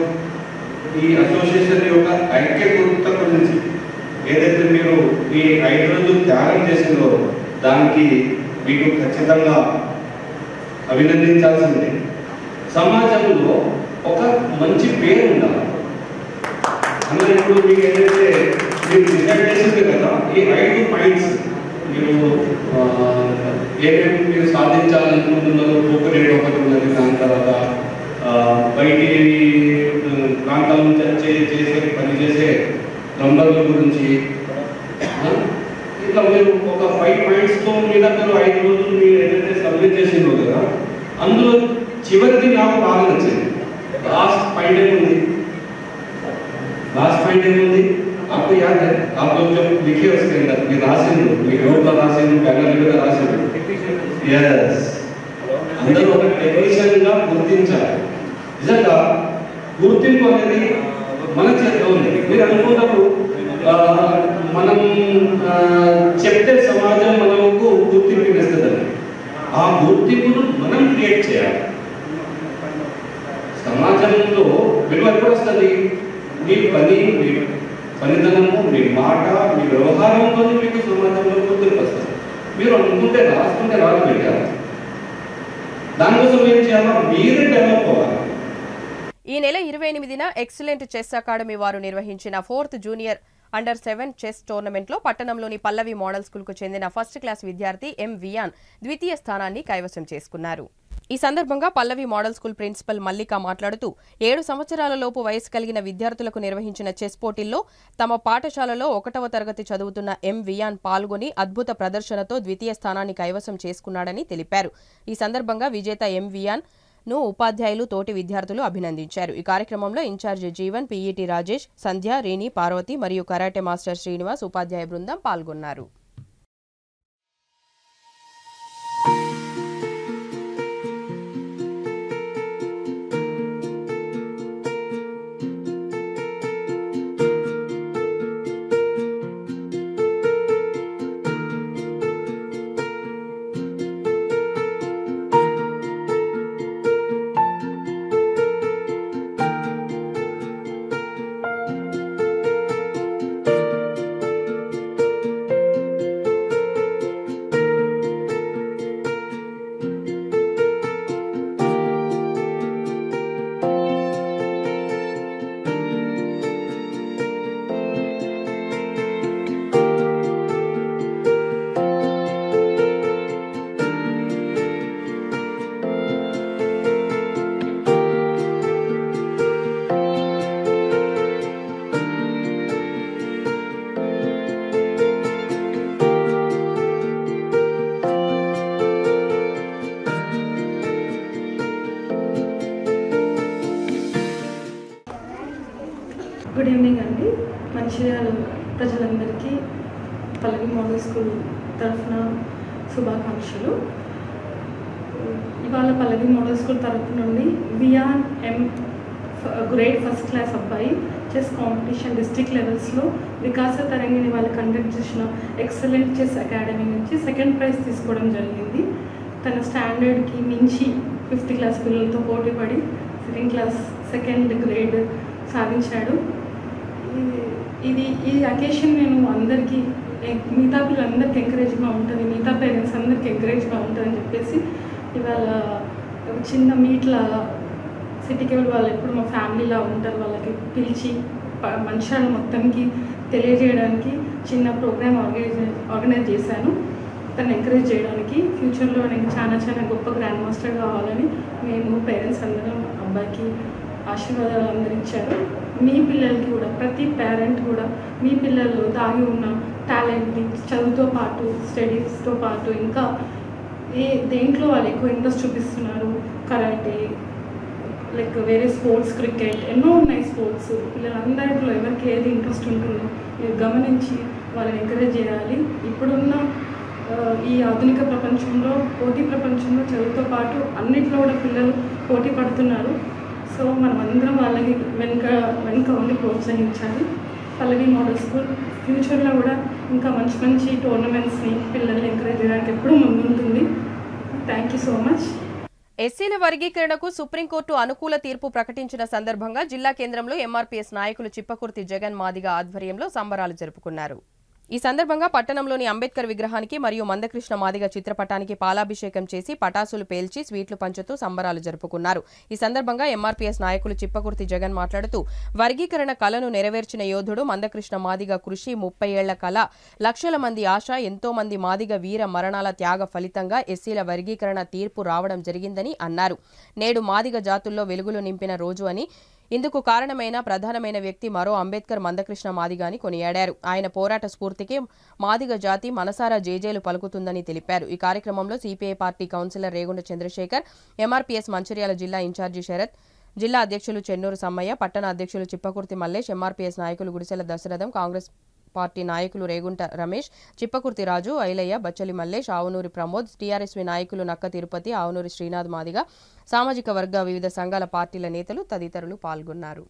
ఈ అసోసియేషన్ యొక్క ఐక్యత గురించి ఏదైతే మీరు ఈ 5 రోజులు త్యాగం చేసిందో దానికి మీకు ఖచ్చితంగా అభినందించాల్సిందే. సమాజంలో ఒక మంచి పేరు ఉండాలి. అందులో ఇప్పుడు మీకు ఏదైతే మీరు డిసైడ్ చేసింది కదా, ఈ 5 పాయింట్స్ మీరు ఏమేమి మీరు సాధించాలనుకుంటున్నారు. కోఆపరేట్ ఒకటి ఉన్నది, దాని తర్వాత బయటి ప్రాంతాల నుంచి పనిచేసే నంబర్ల గురించి ఇట్లా మీరు ఒక 5 పాయింట్స్తో మీద మీరు 5 రోజులు మీరు ఏదైతే సబ్మిట్ చేసిందో కదా, అందులో చివరిది నాకు బాగా నచ్చింది. లాస్ట్ పాయింట్ ఏముంది? आपको याद है? आप लोग जब लिखे उसके अंदर ये राशिन ये रोड का राशिन पैनल का राशिन यस అందరూ ఒక టెక్నీషియన్ గా గుర్తించాలి. నిజంగా గుర్తింపు అనేది మన చేతిలో ఉంది. మీరు అనుకున్నప్పుడు మనం చెప్తే సమాజం మనకు గుర్తింపు ఇస్తుందని, ఆ గుర్తింపును మనం క్రియేట్ చేయాలి. సమాజంలో విలువ ఎప్పుడు వస్తుంది? మీ పని, మీ పనితనము, మీ మాట, మీ వ్యవహారంతో మీకు సమాజంలో గుర్తింపు వస్తుంది. మీరు అనుకుంటే రాసుకుంటే రాదు పెట్టారు. దానికోసం ఏం చేయాలో మీరే డెవలప్ అవ్వాలి. ఈ నెల 28న ఎక్సలెంట్ చెస్ అకాడమీ వారు నిర్వహించిన 4th జూనియర్ అండర్-7 చెస్ టోర్నమెంట్లో పట్టణంలోని పల్లవి మోడల్ స్కూల్కు చెందిన ఫస్ట్ క్లాస్ విద్యార్థి ఎం వియాన్ ద్వితీయ స్థానాన్ని కైవసం చేసుకున్నారు. ఈ సందర్భంగా పల్లవి మోడల్ స్కూల్ ప్రిన్సిపల్ మల్లిక మాట్లాడుతూ 7 సంవత్సరాల లోపు వయసు కలిగిన విద్యార్థులకు నిర్వహించిన చెస్ పోటీల్లో తమ పాఠశాలలో 1వ తరగతి చదువుతున్న ఎం వియాన్ పాల్గొని అద్భుత ప్రదర్శనతో ద్వితీయ స్థానాన్ని కైవసం చేసుకున్నాడని తెలిపారు. ఈ సందర్భంగా విజేత ఎం వియాన్ ను ఉపాధ్యాయులు, తోటి విద్యార్థులు అభినందించారు. ఈ కార్యక్రమంలో ఇన్ఛార్జి జీవన్, పీఈటీ రాజేష్, సంధ్య, రేణి, పార్వతి మరియు కరాటే మాస్టర్ శ్రీనివాస్ ఉపాధ్యాయ బృందం పాల్గొన్నారు. గుడ్ ఈవినింగ్ అండి. మంచిర్యాల ప్రజలందరికీ పల్లవి మోడల్ స్కూల్ తరఫున శుభాకాంక్షలు. ఇవాళ పల్లవి మోడల్ స్కూల్ తరఫు నుండి వియాన్ ఎం గ్రేడ్ ఫస్ట్ క్లాస్ అబ్బాయి చెస్ కాంపిటీషన్ డిస్ట్రిక్ట్ లెవెల్స్లో వికాస తరంగిణి వాళ్ళు కండక్ట్ చేసిన ఎక్సలెంట్ చెస్ అకాడమీ నుంచి 2nd ప్రైజ్ తీసుకోవడం జరిగింది. తన స్టాండర్డ్కి మించి 5th క్లాస్ పిల్లలతో పోటీపడి 2nd క్లాస్ 2nd గ్రేడ్ సాధించాడు. ఈ అకేషన్ నేను అందరికీ, మిగతా పిల్లలందరికీ ఎంకరేజ్గా ఉంటుంది, మిగతా పేరెంట్స్ అందరికీ ఎంకరేజ్గా ఉంటుందని చెప్పేసి ఇవాళ చిన్న మీట్లాగా సిటీకి వాళ్ళు ఎప్పుడు మా ఫ్యామిలీలా ఉంటారు, వాళ్ళకి పిలిచి మనుషులను మొత్తంకి తెలియజేయడానికి చిన్న ప్రోగ్రామ్ ఆర్గనైజ్ చేశాను. తను ఎంకరేజ్ చేయడానికి ఫ్యూచర్లో నేను చాలా గొప్ప గ్రాండ్ మాస్టర్ కావాలని మేము పేరెంట్స్ అందరం అబ్బాయికి ఆశీర్వాదాలు అందరూ ఇచ్చారు. మీ పిల్లలకి కూడా, ప్రతి పేరెంట్ కూడా మీ పిల్లల్లో దాగి ఉన్న టాలెంట్ని చదువుతో పాటు, స్టడీస్తో పాటు ఇంకా దేంట్లో వాళ్ళు ఎక్కువ ఇంట్రెస్ట్ చూపిస్తున్నారు, కరాటే లైక్ వేరే స్పోర్ట్స్, క్రికెట్ ఎన్నో ఉన్నాయి స్పోర్ట్స్, పిల్లలందరిలో ఎవరికి ఏది ఇంట్రెస్ట్ ఉంటుందో మీరు గమనించి వాళ్ళని ఎంకరేజ్ చేయాలి. ఇప్పుడున్న ఈ ఆధునిక ప్రపంచంలో, పోటీ ప్రపంచంలో చదువుతో పాటు అన్నిట్లో కూడా పిల్లలు పోటీ పడుతున్నారు. సో మనం అందరం వాళ్ళకి వెనుక ఉండి ప్రోత్సహించాలి. పల్లవి మోడల్ స్కూల్ ఫ్యూచర్లో కూడా ఇంకా మంచి టోర్నమెంట్స్ని పిల్లల్ని ఎంకరేజ్ చేయడానికి ఎప్పుడూ ముందుంటుంది. Thank you so much. ఎస్సీల వర్గీకరణకు సుప్రీంకోర్టు అనుకూల తీర్పు ప్రకటించిన సందర్భంగా జిల్లా కేంద్రంలో ఎంఆర్పీఎస్ నాయకులు చిప్పకుర్తి జగన్ మాదిగ ఆధ్వర్యంలో సంబరాలు జరుపుకున్నారు. ఈ సందర్భంగా పట్టణంలోని అంబేద్కర్ విగ్రహానికి మరియు మందకృష్ణ మాదిగ చిత్రపటానికి పాలాభిషేకం చేసి పటాసులు పేల్చి స్వీట్లు పంచుతూ సంబరాలు జరుపుకున్నారు. ఈ సందర్భంగా ఎంఆర్పీఎస్ నాయకులు చిప్పకుర్తి జగన్ మాట్లాడుతూ వర్గీకరణ కలను నెరవేర్చిన యోధుడు మందకృష్ణ మాదిగ కృషి 30 ఏళ్ల కళ, లక్షల మంది ఆశ, ఎంతో మంది మాదిగ వీర మరణాల త్యాగ ఫలితంగా ఎస్సీల వర్గీకరణ తీర్పు రావడం జరిగిందని అన్నారు. నేడు మాదిగ జాతుల్లో వెలుగులు నింపిన రోజు అని, ఇందుకు కారణమైన ప్రధానమైన వ్యక్తి మరో అంబేద్కర్ మందకృష్ణ మాదిగాని కొనియాడారు. ఆయన పోరాట స్ఫూర్తికి మాదిగ జాతి మనసారా జేజేలు పలుకుతుందని తెలిపారు. ఈ కార్యక్రమంలో CPI party councillor Regunda Chandrasekhar, MRPS Mancherial జిల్లా ఇన్ఛార్జి శరత్, జిల్లా అధ్యక్షులు చెన్నూరు సమ్మయ్య, పట్టణ అధ్యక్షులు చిప్పకుర్తి మల్లేష్, ఎంఆర్పీఎస్ నాయకులు గుడిసెల దశరథం, కాంగ్రెస్ పార్టీ నాయకులు రేగుంట రమేష్, చిప్పకుర్తి రాజు, ఐలయ్య, బచ్చలి మల్లేష్, ఆవునూరి ప్రమోద్, టీఆర్ఎస్వి నాయకులు నక్క తిరుపతి, ఆవునూరి శ్రీనాథ్ మాదిగ, సామాజిక వర్గ వివిధ సంఘాల పార్టీల నేతలు తదితరులు పాల్గొన్నారు.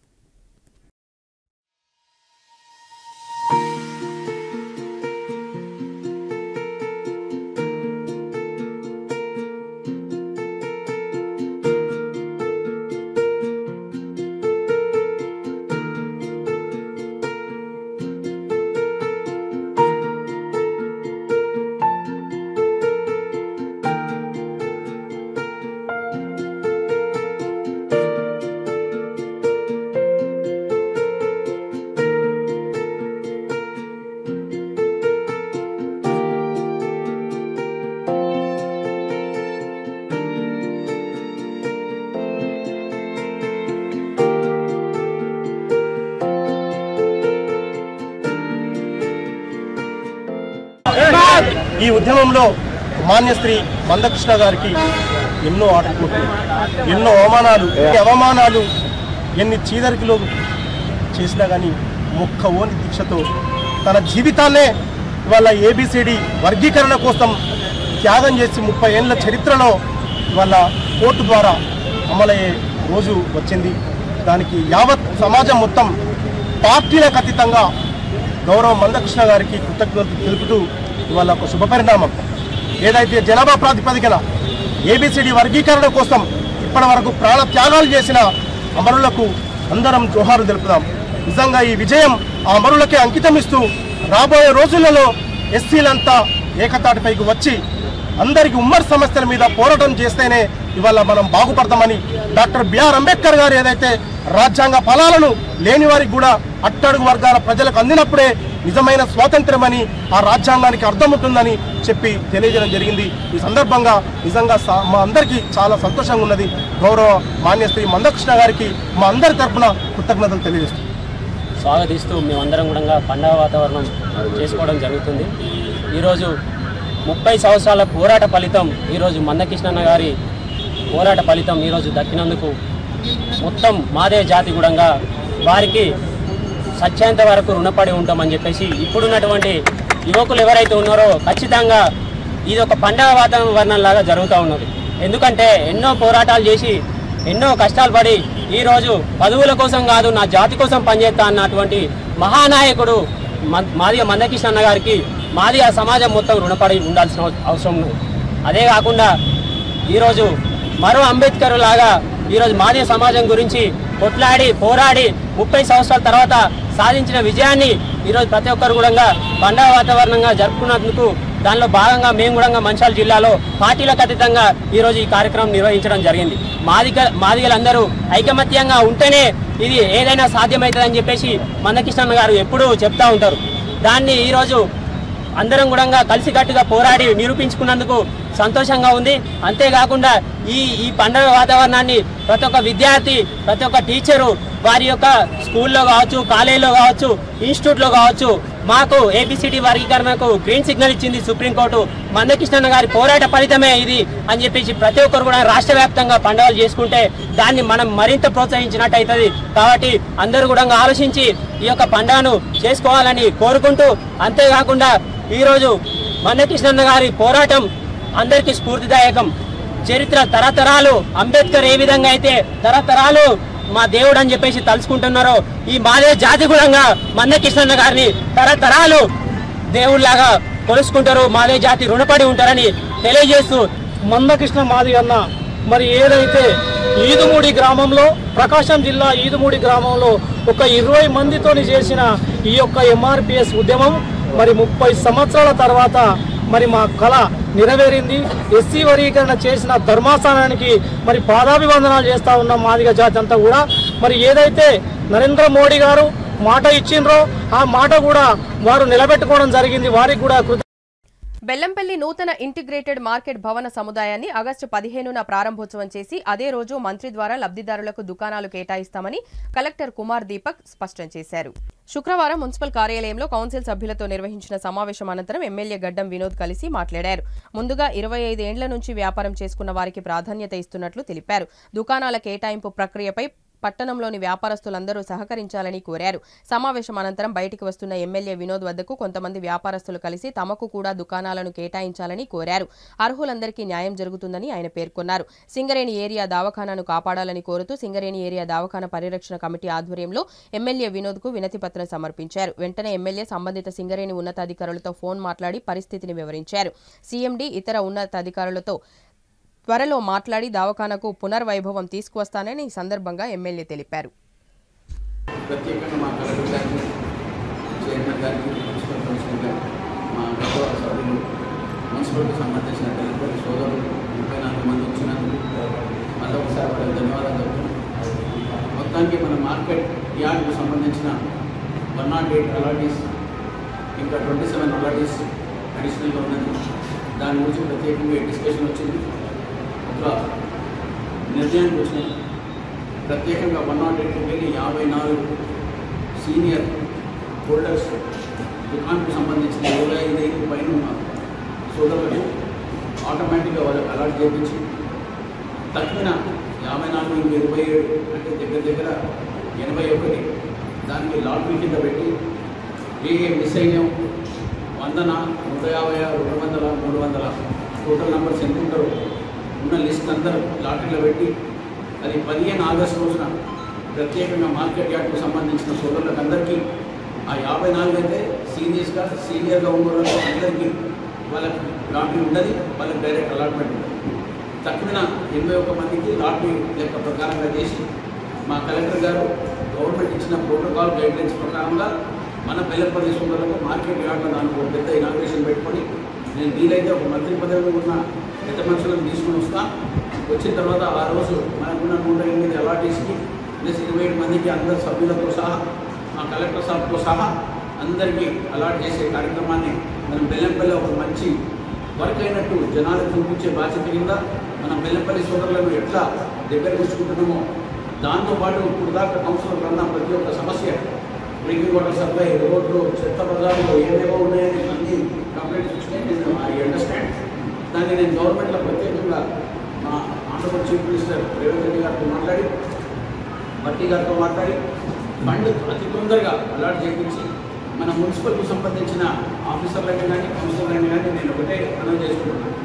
ఈ ఉద్యమంలో మాన్యశ్రీ మందకృష్ణ గారికి ఎన్నో ఆటపోట్లు, ఎన్నో అవమానాలు, ఎన్ని చీదరికిలో చేసినా కానీ మొక్కవోని దీక్షతో తన జీవితాన్నే ఇవాళ ఏబిసిడి వర్గీకరణ కోసం త్యాగం చేసి 30 ఏళ్ల చరిత్రలో ఇవాళ కోర్టు ద్వారా అమలయ్యే రోజు వచ్చింది. దానికి యావత్ సమాజం మొత్తం పార్టీలకు అతీతంగా గౌరవ మందకృష్ణ గారికి కృతజ్ఞతలు తెలుపుతూ ఇవాళ ఒక శుభపరిణామం. ఏదైతే జనాభా ప్రాతిపదికన ఏబిసిడి వర్గీకరణ కోసం ఇప్పటి వరకు ప్రాణ త్యాగాలు చేసిన అమరులకు అందరం జోహారు తెలుపుదాం. నిజంగా ఈ విజయం ఆ అమరులకే అంకితం ఇస్తూ రాబోయే రోజులలో ఎస్సీలంతా ఏకతాటిపైకి వచ్చి అందరికీ ఉమ్మడి సమస్యల మీద పోరాటం చేస్తేనే ఇవాళ మనం బాగుపడతామని డాక్టర్ బిఆర్ అంబేద్కర్ గారు ఏదైతే రాజ్యాంగ ఫలాలను లేని వారికి కూడా అట్టడుగు వర్గాల ప్రజలకు అందినప్పుడే నిజమైన స్వాతంత్ర్యమని, ఆ రాజ్యాంగానికి అర్థం ఉంటుందని చెప్పి తెలియజేయడం జరిగింది. ఈ సందర్భంగా నిజంగా మా అందరికీ చాలా సంతోషంగా ఉన్నది. గౌరవ మాన్యశ్రీ మందకృష్ణ గారికి మా అందరి తరఫున కృతజ్ఞతలు తెలియజేస్తాం. స్వాగతిస్తూ మేమందరం కూడా పండగ వాతావరణం చేసుకోవడం జరుగుతుంది. ఈరోజు 30 సంవత్సరాల పోరాట ఫలితం, ఈరోజు మందకృష్ణ గారి పోరాట ఫలితం ఈరోజు దక్కినందుకు మొత్తం మాదే జాతి కూడా వారికి సత్యంత వరకు రుణపడి ఉంటామని చెప్పేసి ఇప్పుడున్నటువంటి యువకులు ఎవరైతే ఉన్నారో ఖచ్చితంగా ఇది ఒక పండగ వాతావరణంలాగా జరుగుతూ ఉన్నది. ఎందుకంటే ఎన్నో పోరాటాలు చేసి ఎన్నో కష్టాలు పడి ఈరోజు పదవుల కోసం కాదు నా జాతి కోసం పనిచేస్తా అన్నటువంటి మహానాయకుడు మాదిగ మందకృష్ణ గారికి మాదిగ సమాజం మొత్తం రుణపడి ఉండాల్సిన అవసరం ఉంది. అదే కాకుండా ఈరోజు మరో అంబేద్కర్ లాగా ఈరోజు మాదిగ సమాజం గురించి కొట్లాడి పోరాడి 30 సంవత్సరాల తర్వాత సాధించిన విజయాన్ని ఈరోజు ప్రతి ఒక్కరు కూడా పండగ వాతావరణంగా జరుపుకున్నందుకు దానిలో భాగంగా మేము కూడా మంచిర్యాల జిల్లాలో పార్టీలకు అతీతంగా ఈరోజు ఈ కార్యక్రమం నిర్వహించడం జరిగింది. మాదిగలందరూ ఐకమత్యంగా ఉంటేనే ఇది ఏదైనా సాధ్యమవుతుందని చెప్పేసి మందకృష్ణ గారు ఎప్పుడూ చెప్తా ఉంటారు. దాన్ని ఈరోజు అందరం కూడా కలిసికట్టుగా పోరాడి నిరూపించుకున్నందుకు సంతోషంగా ఉంది. అంతేకాకుండా ఈ పండుగ వాతావరణాన్ని ప్రతి ఒక్క విద్యార్థి, ప్రతి ఒక్క టీచరు వారి యొక్క స్కూల్లో కావచ్చు, కాలేజీలో కావచ్చు, ఇన్స్టిట్యూట్లో కావచ్చు మాకు ఏబిసిడి వర్గీకరణకు గ్రీన్ సిగ్నల్ ఇచ్చింది సుప్రీంకోర్టు. మందకృష్ణ గారి పోరాట ఫలితమే ఇది అని చెప్పేసి ప్రతి ఒక్కరు కూడా రాష్ట్ర వ్యాప్తంగా పండుగలు చేసుకుంటే దాన్ని మనం మరింత ప్రోత్సహించినట్టు అవుతుంది. కాబట్టి అందరూ కూడా ఆలోచించి ఈ యొక్క పండుగను చేసుకోవాలని కోరుకుంటూ, అంతేకాకుండా ఈరోజు మందకృష్ణ గారి పోరాటం అందరికీ స్ఫూర్తిదాయకం. చరిత్ర తరతరాలు అంబేద్కర్ ఏ విధంగా అయితే తరతరాలు మా దేవుడు అని చెప్పేసి తలుచుకుంటున్నారో ఈ మాదే జాతి కూడా మందకృష్ణ గారిని తరతరాలు దేవుళ్లాగా కొలుసుకుంటారు. మాదే జాతి రుణపడి ఉంటారని తెలియజేస్తూ మందకృష్ణ మాది అన్న మరి ఏదైతే ఈదుమూడి గ్రామంలో ప్రకాశం జిల్లా ఈదుమూడి గ్రామంలో ఒక 20 మందితోని చేసిన ఈ యొక్క ఎంఆర్పిఎస్ ఉద్యమం మరి 30 సంవత్సరాల తర్వాత మరి మా కళ నెరవేరింది. ఎస్సీ వర్గీకరణ చేసిన ధర్మాసనానికి మరి పాదాభివందనాలు చేస్తూ ఉన్నాం మాదిగ జాతి అంతా కూడా. మరి ఏదైతే నరేంద్ర మోడీ గారు మాట ఇచ్చిండ్రో ఆ మాట కూడా వారు నిలబెట్టుకోవడం జరిగింది. వారికి కూడా బెల్లంపల్లి నూతన ఇంటిగ్రేటెడ్ మార్కెట్ భవన సముదాయాన్ని ఆగస్టు 15న ప్రారంభోత్సవం చేసి అదే రోజు మంత్రి ద్వారా లబ్ధిదారులకు దుకాణాలు కేటాయిస్తామని కలెక్టర్ కుమార్ దీపక్ స్పష్టం చేశారు. శుక్రవారం మున్సిపల్ కార్యాలయంలో కౌన్సిల్ సభ్యులతో నిర్వహించిన సమావేశం అనంతరం ఎమ్మెల్యే గడ్డం వినోద్ కలిసి మాట్లాడారు. ముందుగా 25 ఏండ్ల నుంచి వ్యాపారం చేసుకున్న వారికి ప్రాధాన్యత ఇస్తున్నట్లు తెలిపారు. దుకాణాల కేటాయింపు ప్రక్రియపై పట్టణంలోని వ్యాపారస్తులందరూ సహకరించాలని కోరారు. సమావేశం అనంతరం బయటికి వస్తున్న ఎమ్మెల్యే వినోద్ వద్దకు కొంతమంది వ్యాపారస్తులు కలిసి తమకు కూడా దుకాణాలను కేటాయించాలని కోరారు. అర్హులందరికీ న్యాయం జరుగుతుందని ఆయన పేర్కొన్నారు. సింగరేణి ఏరియా దవాఖానాను కాపాడాలని కోరుతూ సింగరేణి ఏరియా దవాఖానా పరిరక్షణ కమిటీ ఆధ్వర్యంలో ఎమ్మెల్యే వినోద్ కు వినతి పత్రం సమర్పించారు. వెంటనే ఎమ్మెల్యే సంబంధిత సింగరేణి ఉన్నతాధికారులతో ఫోన్ మాట్లాడి పరిస్థితిని వివరించారు. సీఎండీ ఇతర ఉన్నతాధికారులతో త్వరలో మాట్లాడి దవాఖానకు పునర్వైభవం తీసుకువస్తానని ఈ సందర్భంగా ఎమ్మెల్యే తెలిపారు. ప్రత్యేకంగా మా కలెక్టర్ గారికి, చైర్మన్ గారికి, మున్సిపల్ కమిషనర్ గారికి, మా గౌరవ సభ్యులు, మున్సిపల్కి సంబంధించిన తెలుగు సోదరులు 34 మంది వచ్చినందుకు మళ్ళీ ఒకసారి వాళ్ళకి ధన్యవాదాలు చెప్తున్నాం. మొత్తానికి మన మార్కెట్ యార్డ్కు సంబంధించిన 108 అలాటీస్ ఇంకా 27 అలాటీస్ అడిషనల్గా ఉన్నది. దాని గురించి ప్రత్యేకంగా డిస్కషన్ వచ్చింది. ఒక నిర్ణయానికి వచ్చినాయి. ప్రత్యేకంగా 108కి వెళ్ళి 54 సీనియర్ హోల్డర్స్ దుకాణకు సంబంధించిన 25 పైన ఉన్న సోదరులకు ఆటోమేటిక్గా వాళ్ళకి అలాట్ చేయించి తక్కిన 54 ఇంకా 27 అంటే దగ్గర 81 దానికి లాటరీ కింద పెట్టి ఏ మిస్ అయినాం 100, 150, 200, 300 టోటల్ నెంబర్స్ ఎంత ఉంటారో ఉన్న లిస్ట్ అందరూ లాటరీలో పెట్టి అది 15 ఆగస్టు రోజున ప్రత్యేకంగా మార్కెట్ యార్డ్కు సంబంధించిన సోదరులకు అందరికీ ఆ 54 అయితే సీనియర్గా ఉన్న అందరికీ వాళ్ళకి లాటరీ ఉండదు. వాళ్ళకి డైరెక్ట్ అలాట్మెంట్ ఉంటుంది. తక్కువ 81 మందికి లాటరీ లెక్క ప్రకారంగా చేసి మా కలెక్టర్ గారు గవర్నమెంట్ ఇచ్చిన ప్రోటోకాల్ గైడ్లైన్స్ ప్రకారంగా మన బెల్లంపల్లి సోదరులకు మార్కెట్ యార్డ్లో దానికి పెద్ద ఇనాగ్రేషన్ పెట్టుకొని నేను వీలైతే ఒక మంత్రి పదవిలో ఉన్న పెద్ద మనుషులను తీసుకుని వస్తాను. వచ్చిన తర్వాత ఆ రోజు మనకున్న 108 అలాటీస్కి ప్లస్ 27 మందికి అందరు సభ్యులతో సహా మా కలెక్టర్ సాబ్తో సహా అందరికీ అలాట్ చేసే కార్యక్రమాన్ని మనం బెల్లంపల్లి ఒక మంచి వర్క్ అయినట్టు జనాలకు చూపించే బాధ్యత కింద మనం బెల్లంపల్లి సోదరులను ఎట్లా దగ్గరకు ఉంచుకుంటున్నామో దాంతోపాటు ఇప్పుడు దాకా కౌన్సిలర్ అన్న ప్రతి ఒక్క సమస్య డ్రింకింగ్ వాటర్ సప్లై, రోడ్లు, చెత్త బజార్లు ఏమేమో ఉన్నాయని అన్ని కంప్లైంట్స్ వచ్చినాయి. నేను ఐ అండర్స్టాండ్. దాన్ని నేను గవర్నమెంట్లో ప్రత్యేకంగా మా ఆంధ్రప్రదేశ్ చీఫ్ మినిస్టర్ రేవంత్ రెడ్డి గారితో మాట్లాడి భట్టి గారితో మాట్లాడి ఫండ్ అతి తొందరగా అలాట్ చేయించి మన మున్సిపల్కి సంబంధించిన ఆఫీసర్లైనా కానీ కౌన్సిలర్లైనా కానీ నేను ఒకటే అనౌన్స్ చేసుకుంటున్నాను.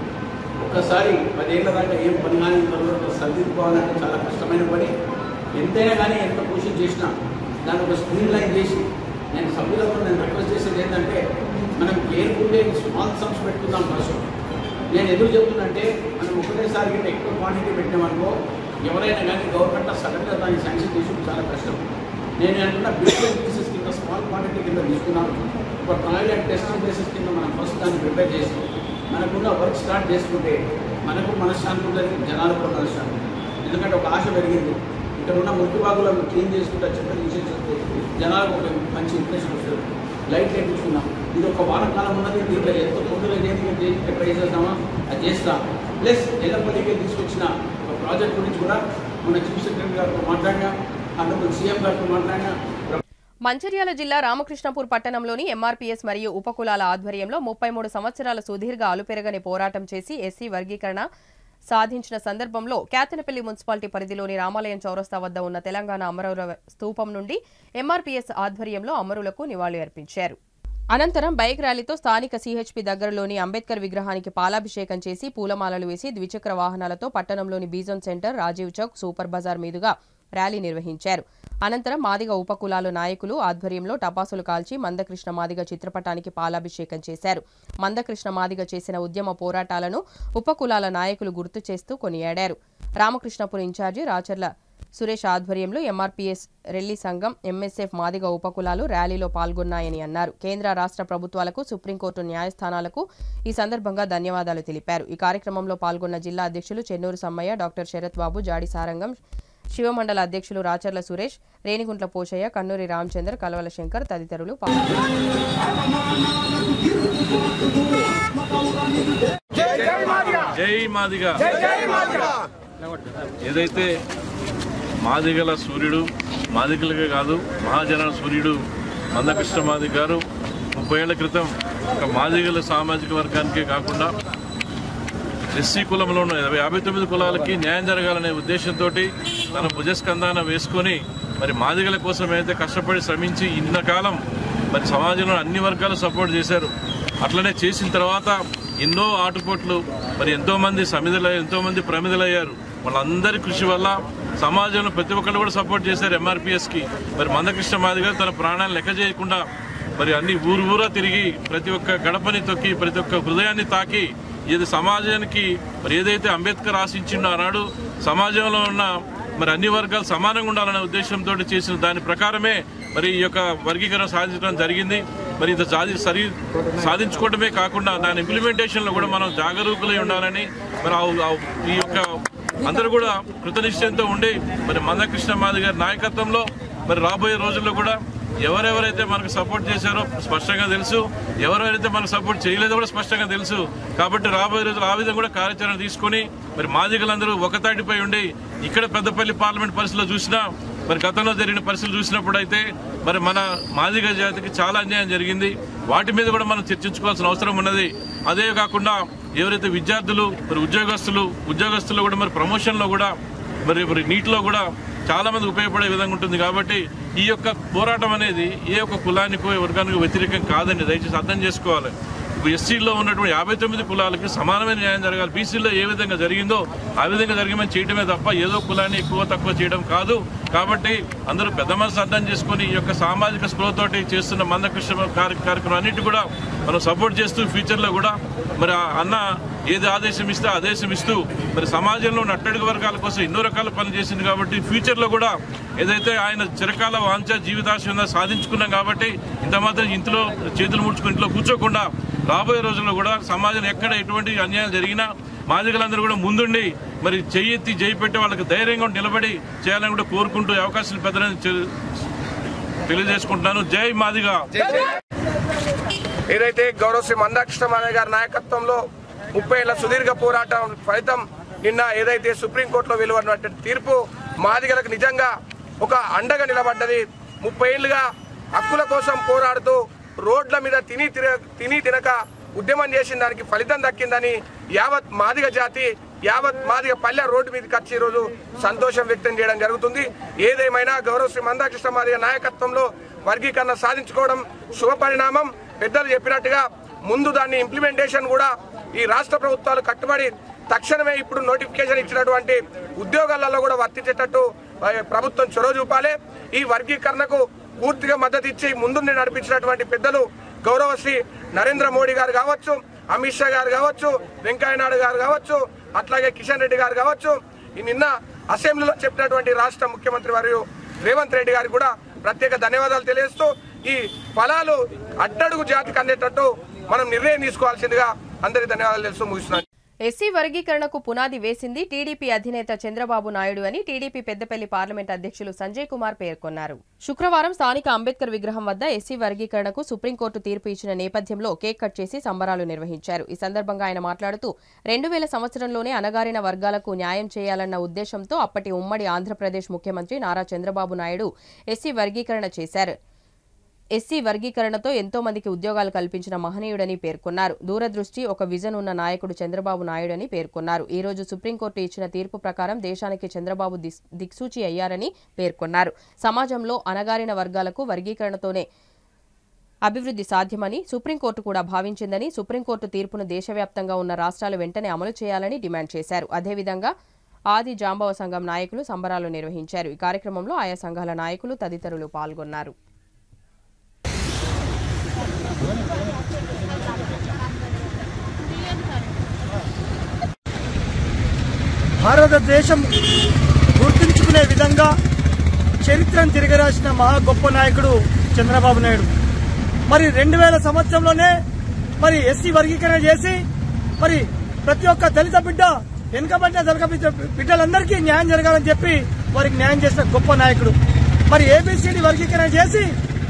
ఒక్కసారి 10 ఏళ్ల దాకా ఏం పని కానీ సర్దిద్దుకోవాలంటే చాలా కష్టమైన పని. ఎంతైనా కానీ ఎంత కృషి చేసినా దాన్ని ఒక స్క్రీన్ లైన్ చేసి నేను సభ్యులతో నేను రిక్వెస్ట్ చేసేది ఏంటంటే మనం కేర్ఫుల్గా స్మాల్ సమ్స్ పెట్టుకుందాం. ఫస్ట్ నేను ఎదురు చెప్తున్నంటే మనం ఒకటేసారి ఎక్కువ క్వాంటిటీ పెట్టినామనుకో ఎవరైనా కానీ గవర్నమెంట్ సడన్గా దాన్ని శాంక్షన్ తీసుకుంటే చాలా కష్టం. నేను అంటున్నా బిజినెస్ పీసెస్ కింద స్మాల్ క్వాంటిటీ కింద తీసుకున్నాను. ఒక ట్రయల్ అండ్ టెస్టింగ్ బేసిస్ కింద మనం ఫస్ట్ దాన్ని ప్రిపేర్ చేసి మనకున్న వర్క్ స్టార్ట్ చేసుకుంటే మనకు మనశ్శాంతి ఉంటుంది, జనాలకు కూడా మనశ్శాంతి. ఎందుకంటే ఒక ఆశ పెరిగింది. ఇక్కడ ఉన్న మురికి బాగులను క్లీన్ చేసుకుంటే చెత్తలు తీసేస్తే జనాలకు ఒక మంచి ఇంప్రెషన్ వస్తుంది. లైట్ వేయించుకున్నాం. ఇది ఒక వారకాలం ఉన్నది. దీంట్లో ఎంత తొందరగా దేనికి ట్రై చేద్దామా అది చేస్తాం. ప్లస్ ఎల్లపల్లికి తీసుకొచ్చిన ఒక ప్రాజెక్ట్ గురించి కూడా మన చీఫ్ సెక్రటరీ గారితో మాట్లాడినా, అన్నప్పుడు సీఎం గారితో మాట్లాడినా. మంచిర్యాల జిల్లా రామకృష్ణపూర్ పట్టణంలోని ఎంఆర్పీఎస్ మరియు ఉపకులాల ఆధ్వర్యంలో 33 సంవత్సరాల సుదీర్ఘ అలుపెరగని పోరాటం చేసి ఎస్సీ వర్గీకరణ సాధించిన సందర్భంలో కేతనపల్లి మున్సిపాలిటీ పరిధిలోని రామాలయం చౌరస్తా వద్ద ఉన్న తెలంగాణ అమరుల స్తూపం నుండి ఎంఆర్పీఎస్ ఆధ్వర్యంలో అమరులకు నివాళులు అర్పించారు. అనంతరం బైక్ ర్యాలీతో స్థానిక సీహెచ్పీ దగ్గరలోని అంబేద్కర్ విగ్రహానికి పాలాభిషేకం చేసి పూలమాలలు వేసి ద్విచక్ర వాహనాలతో పట్టణంలోని బీజన్ centre, Rajiv Chowk, super bazaar మీదుగా ర్యాలీ నిర్వహించారు. అనంతరం మాదిగ ఉపకులాలు నాయకులు ఆధ్వర్యంలో టపాసులు కాల్చి మందకృష్ణ మాదిగ చిత్రపటానికి పాలాభిషేకం చేశారు. మందకృష్ణ మాదిగ చేసిన ఉద్యమ పోరాటాలను ఉపకులాల నాయకులు గుర్తు చేస్తూ కొనియాడారు. రామకృష్ణపురం ఇన్ఛార్జి రాచర్ల సురేష్ ఆధ్వర్యంలో ఎంఆర్పీఎస్ రెల్లి సంఘం, ఎంఎస్ఎఫ్ మాదిగ ఉపకులాలు ర్యాలీలో పాల్గొన్నాయని అన్నారు. కేంద్ర రాష్ట్ర ప్రభుత్వాలకు, సుప్రీంకోర్టు న్యాయస్థానాలకు ఈ సందర్భంగా ధన్యవాదాలు తెలిపారు. ఈ కార్యక్రమంలో పాల్గొన్న జిల్లా అధ్యక్షులు చెన్నూరు సమ్మయ్య, డాక్టర్ శరత్ బాబు, జాడి సారంగం, శివమండల అధ్యక్షులు రాచర్ల సురేష్, రేణిగుంట్ల పోషయ్య, కన్నూరి రామచంద్ర, కలవల శంకర్ తదితరులు ఏదైతే మాదిగల సూర్యుడు, మాదిగలకే కాదు మహాజన సూర్యుడు మందకృష్ణ మాదిగ గారు 30 ఏళ్ల క్రితం ఒక మాదిగల సామాజిక వర్గానికే కాకుండా ఎస్సీ కులంలో ఉన్న 59 కులాలకి న్యాయం జరగాలనే ఉద్దేశంతో తన భుజస్కంధాన వేసుకొని మరి మాదిగల కోసం అయితే కష్టపడి శ్రమించి ఇంతకాలం మరి సమాజంలో అన్ని వర్గాలు సపోర్ట్ చేశారు. అట్లనే చేసిన తర్వాత ఎన్నో ఆటుపోట్లు, మరి ఎంతోమంది ఎంతోమంది ప్రమిదలయ్యారు. వాళ్ళందరి కృషి వల్ల సమాజంలో ప్రతి ఒక్కరు కూడా సపోర్ట్ చేశారు ఎంఆర్పీఎస్కి. మరి మందకృష్ణ మాదిగ గారు తన ప్రాణాలు లెక్క చేయకుండా మరి అన్ని ఊరా తిరిగి ప్రతి ఒక్క గడపని తొక్కి ప్రతి ఒక్క హృదయాన్ని తాకి ఇది సమాజానికి మరి ఏదైతే అంబేద్కర్ ఆశించిండో ఆనాడు సమాజంలో ఉన్న మరి అన్ని వర్గాలు సమానంగా ఉండాలనే ఉద్దేశంతో చేసిన దాని ప్రకారమే మరి ఈ యొక్క వర్గీకరణ సాధించడం జరిగింది. మరి ఇంత సాధించుకోవడమే కాకుండా దాని ఇంప్లిమెంటేషన్లో కూడా మనం జాగరూకులై ఉండాలని మరి ఈ యొక్క అందరూ కూడా కృతనిశ్చయంతో ఉండి మరి మందకృష్ణ మాదిగ గారి నాయకత్వంలో మరి రాబోయే రోజుల్లో కూడా ఎవరెవరైతే మనకు సపోర్ట్ చేశారో స్పష్టంగా తెలుసు, ఎవరెవరైతే మనకు సపోర్ట్ చేయలేదో కూడా స్పష్టంగా తెలుసు. కాబట్టి రాబోయే రోజులు ఆ విధంగా కూడా కార్యాచరణ తీసుకొని మరి మాదిగలందరూ ఒకతాటిపై ఉండి ఇక్కడ పెద్దపల్లి పార్లమెంట్ పరిస్థితుల్లో చూసినా మరి గతంలో జరిగిన పరిస్థితులు చూసినప్పుడు అయితే మరి మన మాదిగ జాతికి చాలా అన్యాయం జరిగింది. వాటి మీద కూడా మనం చర్చించుకోవాల్సిన అవసరం ఉన్నది. అదే కాకుండా ఎవరైతే విద్యార్థులు మరి ఉద్యోగస్తులు కూడా మరి ప్రమోషన్లో కూడా మరి నీటిలో కూడా చాలా మంది ఉపయోగపడే విధంగా ఉంటుంది. కాబట్టి ఈ యొక్క పోరాటం అనేది ఏ ఒక్క కులానికో వర్గానికో వ్యతిరేకం కాదండి, దయచేసి అర్థం చేసుకోవాలి. ఎస్సీలో ఉన్నటువంటి 59 కులాలకి సమానమైన న్యాయం జరగాలి. బీసీలో ఏ విధంగా జరిగిందో ఆ విధంగా జరిగమని చేయడమే తప్ప ఏదో కులాన్ని ఎక్కువ తక్కువ చేయడం కాదు. కాబట్టి అందరూ పెద్ద మనసు అర్థం చేసుకుని ఈ యొక్క సామాజిక స్పృహతోటి చేస్తున్న మందకృష్ణ కార్యక్రమం అన్నిటి కూడా మనం సపోర్ట్ చేస్తూ ఫ్యూచర్లో కూడా మరి అన్న ఏది ఆదేశం ఇస్తే ఆదేశం ఇస్తూ మరి సమాజంలో ఉన్న అట్టడుగు వర్గాల కోసం ఎన్నో రకాల పనులు చేసింది. కాబట్టి ఫ్యూచర్లో కూడా ఏదైతే ఆయన చిరకాల వాంఛ జీవితాశ సాధించుకున్నాం. కాబట్టి ఇంత మాత్రం ఇంట్లో చేతులు ముడుచుకుని ఇంట్లో కూర్చోకుండా రాబోయే రోజుల్లో కూడా సమాజంలో ఎక్కడ ఎటువంటి అన్యాయం జరిగినా మాదిగలందరూ కూడా ముందుండి మరి చెయ్యెత్తి జై పెట్టి వాళ్ళకి ధైర్యంగా నిలబడి చేయాలని కూడా కోరుకుంటూ అవకాశాలు పెద్దలని తెలియజేసుకుంటున్నాను. జై మాదిగ. ఏదైతే గౌరవ శ్రీ మందకృష్ణ మాదిగ గారి నాయకత్వంలో 30 ఏళ్ల సుదీర్ఘ పోరాటం ఫలితం నిన్న ఏదైతే సుప్రీంకోర్టులో వెలువడినటువంటి తీర్పు మాదిగలకు నిజంగా ఒక అండగా నిలబడ్డది. 30 ఏళ్లుగా హక్కుల కోసం పోరాడుతూ రోడ్ల మీద తిని తినక ఉద్యమం చేసిన దానికి ఫలితం దక్కిందని యావత్ మాదిగ జాతి, యావత్ మాదిగ పల్లె రోడ్డు మీదకి వచ్చి ఈరోజు సంతోషం వ్యక్తం చేయడం జరుగుతుంది. ఏదేమైనా గౌరవ శ్రీ మందకృష్ణ మాదిగ నాయకత్వంలో వర్గీకరణ సాధించుకోవడం శుభపరిణామం. పెద్దలు చెప్పినట్టుగా ముందు దాన్ని ఇంప్లిమెంటేషన్ కూడా ఈ రాష్ట్ర ప్రభుత్వాలు కట్టుబడి తక్షణమే ఇప్పుడు నోటిఫికేషన్ ఇచ్చినటువంటి ఉద్యోగాలలో కూడా వర్తించేటట్టు ప్రభుత్వం చొరవ చూపాలి. ఈ వర్గీకరణకు పూర్తిగా మద్దతు ఇచ్చి ముందుండి నడిపించినటువంటి పెద్దలు గౌరవ శ్రీ నరేంద్ర మోడీ గారు కావచ్చు, అమిత్ షా గారు కావచ్చు, వెంకయ్యనాయుడు గారు కావచ్చు, అట్లాగే కిషన్ రెడ్డి గారు కావచ్చు, ఈ నిన్న అసెంబ్లీలో చెప్పినటువంటి రాష్ట్ర ముఖ్యమంత్రి వారు రేవంత్ రెడ్డి గారికి కూడా ప్రత్యేక ధన్యవాదాలు తెలియజేస్తూ ఈ ఫలాలు అట్టడుగు జాతికి అందేటట్టు మనం నిర్ణయం తీసుకోవాల్సిందిగా అందరికీ ధన్యవాదాలు తెలుస్తూ ముగిస్తున్నాను. ఎస్సీ వర్గీకరణకు పునాది వేసింది టీడీపీ అధినేత చంద్రబాబు నాయుడు అని టీడీపీ పెద్దపల్లి పార్లమెంట్ అధ్యక్షులు సంజయ్ కుమార్ పేర్కొన్నారు. శుక్రవారం స్థానిక అంబేద్కర్ విగ్రహం వద్ద ఎస్సీ వర్గీకరణకు సుప్రీంకోర్టు తీర్పు ఇచ్చిన నేపథ్యంలో కేక్ కట్ చేసి సంబరాలు నిర్వహించారు. ఈ సందర్భంగా ఆయన మాట్లాడుతూ 2000 సంవత్సరంలోనే అణగారిన వర్గాలకు న్యాయం చేయాలన్న ఉద్దేశంతో అప్పటి ఉమ్మడి ఆంధ్రప్రదేశ్ ముఖ్యమంత్రి నారా చంద్రబాబు నాయుడు ఎస్సీ వర్గీకరణ చేశారు. ఎస్సీ వర్గీకరణతో ఎంతో మందికి ఉద్యోగాలు కల్పించిన మహనీయుడని పేర్కొన్నారు. దూరదృష్టి, ఒక విజన్ ఉన్న నాయకుడు చంద్రబాబు నాయుడని పేర్కొన్నారు. ఈ రోజు సుప్రీంకోర్టు ఇచ్చిన తీర్పు ప్రకారం దేశానికి చంద్రబాబు దిక్సూచి అయ్యారని పేర్కొన్నారు. సమాజంలో అణగారిన వర్గాలకు వర్గీకరణతోనే అభివృద్ధి సాధ్యమని సుప్రీంకోర్టు కూడా భావించిందని, సుప్రీంకోర్టు తీర్పును దేశవ్యాప్తంగా ఉన్న రాష్ట్రాలు వెంటనే అమలు చేయాలని డిమాండ్ చేశారు. అదేవిధంగా ఆది జాంబవ సంఘం నాయకులు సంబరాలు నిర్వహించారు. ఈ కార్యక్రమంలో ఆయా సంఘాల నాయకులు తదితరులు పాల్గొన్నారు. భారతదేశం గుర్తుంచుకునే విధంగా చరిత్రను తిరగరాసిన మహా గొప్ప నాయకుడు చంద్రబాబు నాయుడు. మరి 2000 సంవత్సరంలోనే మరి ఎస్సీ వర్గీకరణ చేసి మరి ప్రతి ఒక్క దళిత బిడ్డ వెనుకబడిన దళిత బిడ్డలందరికీ న్యాయం జరగాలని చెప్పి వారికి న్యాయం చేసిన గొప్ప నాయకుడు. మరి ఏబిసిడి వర్గీకరణ చేసి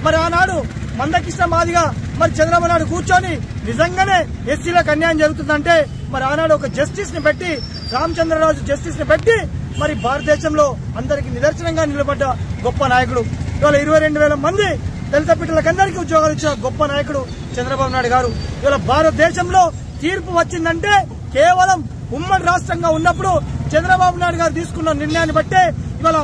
మరి ఆనాడు మందకృష్ణ మాదిగా మరి చంద్రబాబు నాయుడు కూర్చొని నిజంగానే ఎస్సీలకు అన్యాయం జరుగుతుందంటే మరి ఆనాడు ఒక జస్టిస్ ని పెట్టి రామచంద్రరాజు జస్టిస్ ని పెట్టి మరి భారతదేశంలో అందరికీ నిదర్శనంగా నిలబడ్డ గొప్ప నాయకుడు. ఇవాళ 22,000 మంది దళిత బిడ్డలకందరికీ ఉద్యోగాలు ఇచ్చిన గొప్ప నాయకుడు చంద్రబాబు నాయుడు గారు. ఇవాళ భారతదేశంలో తీర్పు వచ్చిందంటే కేవలం ఉమ్మడి రాష్ట్రంగా ఉన్నప్పుడు చంద్రబాబు నాయుడు గారు తీసుకున్న నిర్ణయాన్ని బట్టే ఇవాళ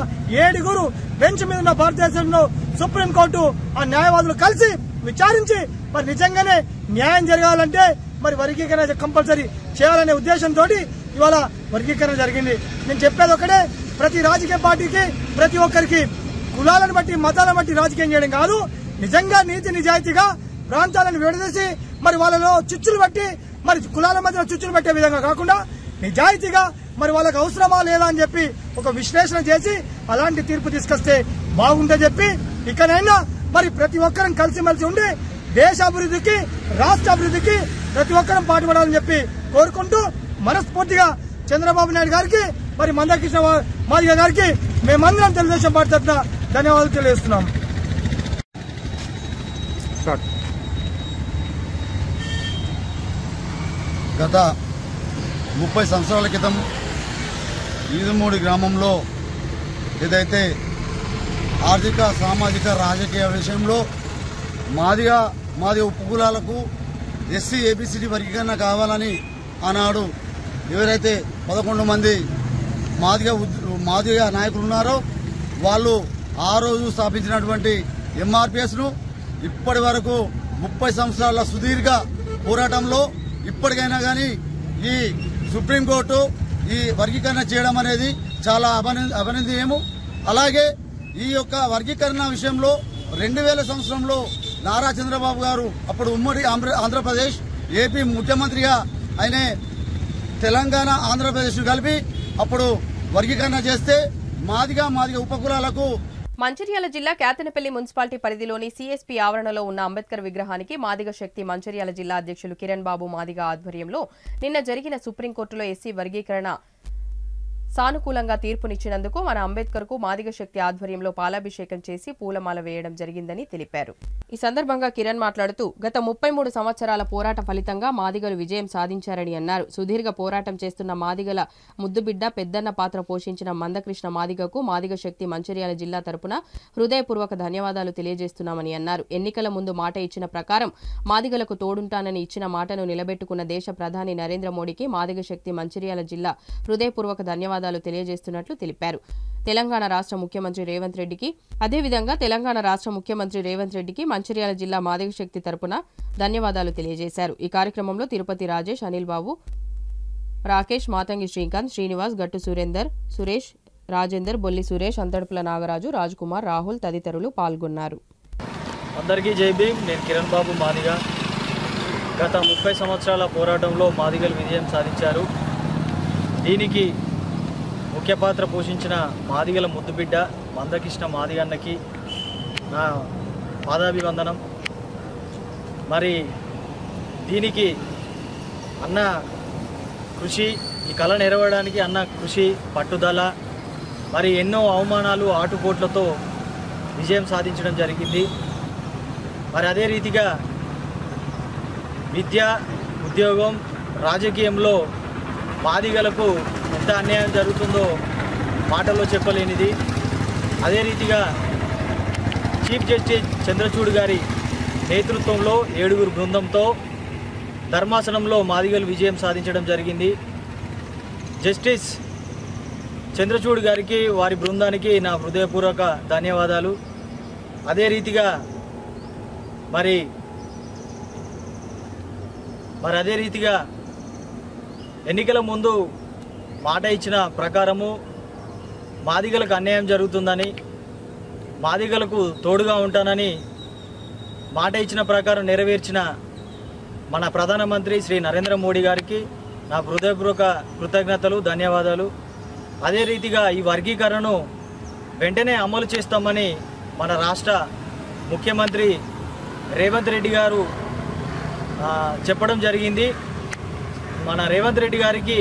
7 బెంచ్ మీద ఉన్న భారతదేశంలో సుప్రీంకోర్టు ఆ న్యాయవాదులు కలిసి విచారించి మరి నిజంగానే న్యాయం జరగాలంటే మరి వర్గీకరణ కంపల్సరీ చేయాలనే ఉద్దేశంతో ఇవాళ వర్గీకరణ జరిగింది. నేను చెప్పేది ఒకటే, ప్రతి రాజకీయ పార్టీకి ప్రతి ఒక్కరికి కులాలను బట్టి మతాలను బట్టి రాజకీయం చేయడం కాదు, నిజంగా నీతి నిజాయితీగా ప్రాంతాలను విడదీసి మరి వాళ్ళలో చిచ్చులు పెట్టి మరి కులాల మధ్య చిచ్చులు పెట్టే విధంగా కాకుండా నిజాయితీగా మరి వాళ్ళకి అవసరమా లేదా అని చెప్పి ఒక విశ్లేషణ చేసి అలాంటి తీర్పు తీసుకొస్తే బాగుంటుందని చెప్పి ఇకనైనా మరి ప్రతి ఒక్కరం కలిసిమెలిసి ఉండి దేశ అభివృద్ధికి రాష్ట్ర అభివృద్ధికి ప్రతి ఒక్కరం పాటుపడాలని చెప్పి కోరుకుంటూ మనస్ఫూర్తిగా చంద్రబాబు నాయుడు గారికి మరి మందకృష్ణ మాదిగ గారికి మేమందరం తెలుగుదేశం పార్టీ తరఫున ధన్యవాదాలు తెలియజేస్తున్నాం. గత 30 సంవత్సరాల క్రితం ఈదుమూడి గ్రామంలో ఏదైతే ఆర్థిక సామాజిక రాజకీయ విషయంలో మాదిగ ఉపకులాలకు ఎస్సీ ఏబిసిడి వర్గీకరణ కావాలని ఆనాడు ఎవరైతే 11 మంది మాదిగ నాయకులు ఉన్నారో వాళ్ళు ఆ రోజు స్థాపించినటువంటి ఎంఆర్పిఎస్ను ఇప్పటి వరకు 30 సంవత్సరాల సుదీర్ఘ పోరాటంలో ఇప్పటికైనా కానీ ఈ సుప్రీంకోర్టు ఈ వర్గీకరణ చేయడం అనేది చాలా అభినందనీయము. అలాగే ఈ యొక్క వర్గీకరణ విషయంలో 2000 సంవత్సరంలో నారా చంద్రబాబు గారు అప్పుడు ఉమ్మడి ఆంధ్రప్రదేశ్ ఏపీ ముఖ్యమంత్రిగా ఆయనే తెలంగాణ ఆంధ్రప్రదేశ్ కలిపి అప్పుడు వర్గీకరణ చేస్తే మాదిగ ఉపకులాలకు. మంచిర్యాల జిల్లా కేతనపల్లి మున్సిపాలిటీ పరిధిలోని సిఎస్పీ ఆవరణలో ఉన్న అంబేద్కర్ విగ్రహానికి మాదిగ శక్తి మంచిర్యాల జిల్లా అధ్యక్షులు కిరణ్ బాబు మాదిగ ఆధ్వర్యంలో నిన్న జరిగిన సుప్రీంకోర్టులో ఎస్సీ వర్గీకరణ సానుకూలంగా తీర్పునిచ్చినందుకు మన అంబేద్కర్ కు మాదిగ శక్తి ఆధ్వర్యంలో పాలాభిషేకం చేసి పూలమాల వేయడం జరిగిందని తెలిపారు. ఈ సందర్భంగా కిరణ్ మాట్లాడుతూ గత 33 సంవత్సరాల పోరాట ఫలితంగా మాదిగలు విజయం సాధించారని అన్నారు. సుదీర్ఘ పోరాటం చేస్తున్న మాదిగల ముద్దుబిడ్డ పెద్దన్న పాత్ర పోషించిన మందకృష్ణ మాదిగకు మాదిగ శక్తి మంచిర్యాల జిల్లా తరపున హృదయపూర్వక ధన్యవాదాలు తెలియజేస్తున్నామని అన్నారు. ఎన్నికల ముందు మాట ఇచ్చిన ప్రకారం మాదిగలకు తోడుంటానని ఇచ్చిన మాటను నిలబెట్టుకున్న దేశ ప్రధాని నరేంద్ర మోడీకి మాదిగ శక్తి మంచిర్యాల జిల్లా హృదయపూర్వక ధన్యవాదాలు తెలియజేస్తున్నట్లు తెలిపారు. తెలంగాణ రాష్ట్ర ముఖ్యమంత్రి రేవంత్ రెడ్డికి అదేవిధంగా తెలంగాణ రాష్ట్ర ముఖ్యమంత్రి రేవంత్ రెడ్డికి మంచిర్యాల జిల్లా మాదిగ శక్తి తరపున ధన్యవాదాలు తెలియజేశారు. ఈ కార్యక్రమంలో తిరుపతి రాజేష్, అనిల్ బాబు, రాకేష్, మాతంగి శ్రీకాంత్, శ్రీనివాస్, గట్టు సురేందర్, సురేష్, రాజేందర్, బొల్లి సురేష్, అంతడుపుల నాగరాజు, రాజ్కుమార్, రాహుల్ తదితరులు పాల్గొన్నారు. అందరికీ జై భీమ్. నేను కిరణ్ బాబు మాదిగ. గత 30 సంవత్సరాల పోరాటంలో మాదిగలు విజయం సాధించారు. దీనికి ముఖ్య పాత్ర పోషించిన మాదిగల ముద్దుబిడ్డ మందకృష్ణ మాదిగన్నకి నా పాదాభివందనం. మరి దీనికి అన్న కృషి, ఈ కళ నెరవేరడానికి అన్న కృషి, పట్టుదల, మరి ఎన్నో అవమానాలు ఆటుపోట్లతో విజయం సాధించడం జరిగింది. మరి అదే రీతిగా విద్య, ఉద్యోగం, రాజకీయంలో మాదిగలకు ఎంత అన్యాయం జరుగుతుందో మాటల్లో చెప్పలేనిది. అదే రీతిగా చీఫ్ జస్టిస్ చంద్రచూడ్ గారి నేతృత్వంలో 7 బృందంతో ధర్మాసనంలో మాదిగలు విజయం సాధించడం జరిగింది. జస్టిస్ చంద్రచూడ్ గారికి, వారి బృందానికి నా హృదయపూర్వక ధన్యవాదాలు. అదే రీతిగా మరి ఎన్నికల ముందు మాట ఇచ్చిన ప్రకారము మాదిగలకు అన్యాయం జరుగుతుందని, మాదిగలకు తోడుగా ఉంటానని మాట ఇచ్చిన ప్రకారం నెరవేర్చిన మన ప్రధానమంత్రి శ్రీ నరేంద్ర మోడీ గారికి నా హృదయపూర్వక కృతజ్ఞతలు, ధన్యవాదాలు. అదే రీతిగా ఈ వర్గీకరణను వెంటనే అమలు చేస్తామని మన రాష్ట్ర ముఖ్యమంత్రి రేవంత్ రెడ్డి గారు చెప్పడం జరిగింది. మన రేవంత్ రెడ్డి గారికి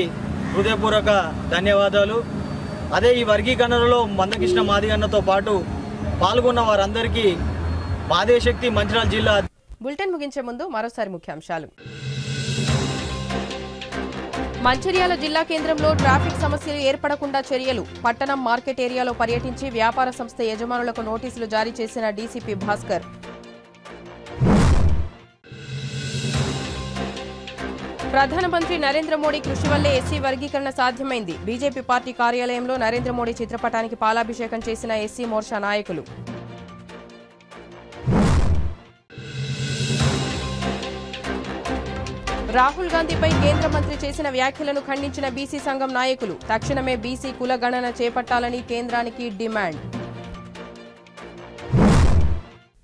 హృదయపూర్వక ధన్యవాదాలు. అదే ఈ వర్గీకరణలో మందకృష్ణ మాదిగన్నతో పాటు పాల్గొన్న వారందరికీ మాదిగశక్తి మంచిర్యాల జిల్లా. బులెటిన్ ముగించే ముందు మరోసారి ముఖ్యాంశాలు. మంచిర్యాల జిల్లా కేంద్రంలో ట్రాఫిక్ సమస్యలు ఏర్పడకుండా చర్యలు. పట్టణం మార్కెట్ ఏరియాలో పర్యటించి వ్యాపార సంస్థ యజమానులకు నోటీసులు జారీ చేసిన డీసీపీ భాస్కర్. ప్రధానమంత్రి నరేంద్ర మోడీ కృషి వల్లే ఎస్సీ వర్గీకరణ సాధ్యమైంది. బీజేపీ పార్టీ కార్యాలయంలో నరేంద్ర మోడీ చిత్రపటానికి పాలాభిషేకం చేసిన ఎస్సీ మోర్చా నాయకులు. రాహుల్ గాంధీపై కేంద్ర మంత్రి చేసిన వ్యాఖ్యలను ఖండించిన బీసీ సంఘం నాయకులు. తక్షణమే బీసీ కుల గణన చేపట్టాలని కేంద్రానికి డిమాండ్.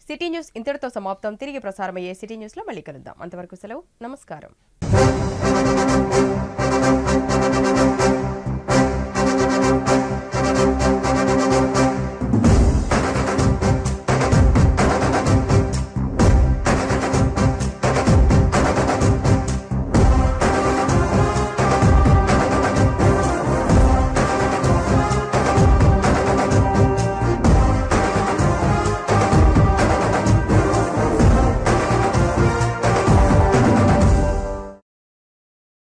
సిటీ న్యూస్ ఇంతటితో సమాప్తం. తిరిగి ప్రసారమయ్యే సిటీ న్యూస్ లో మళ్ళీ కలుద్దాం. అంతవరకు సెలవు. నమస్కారం.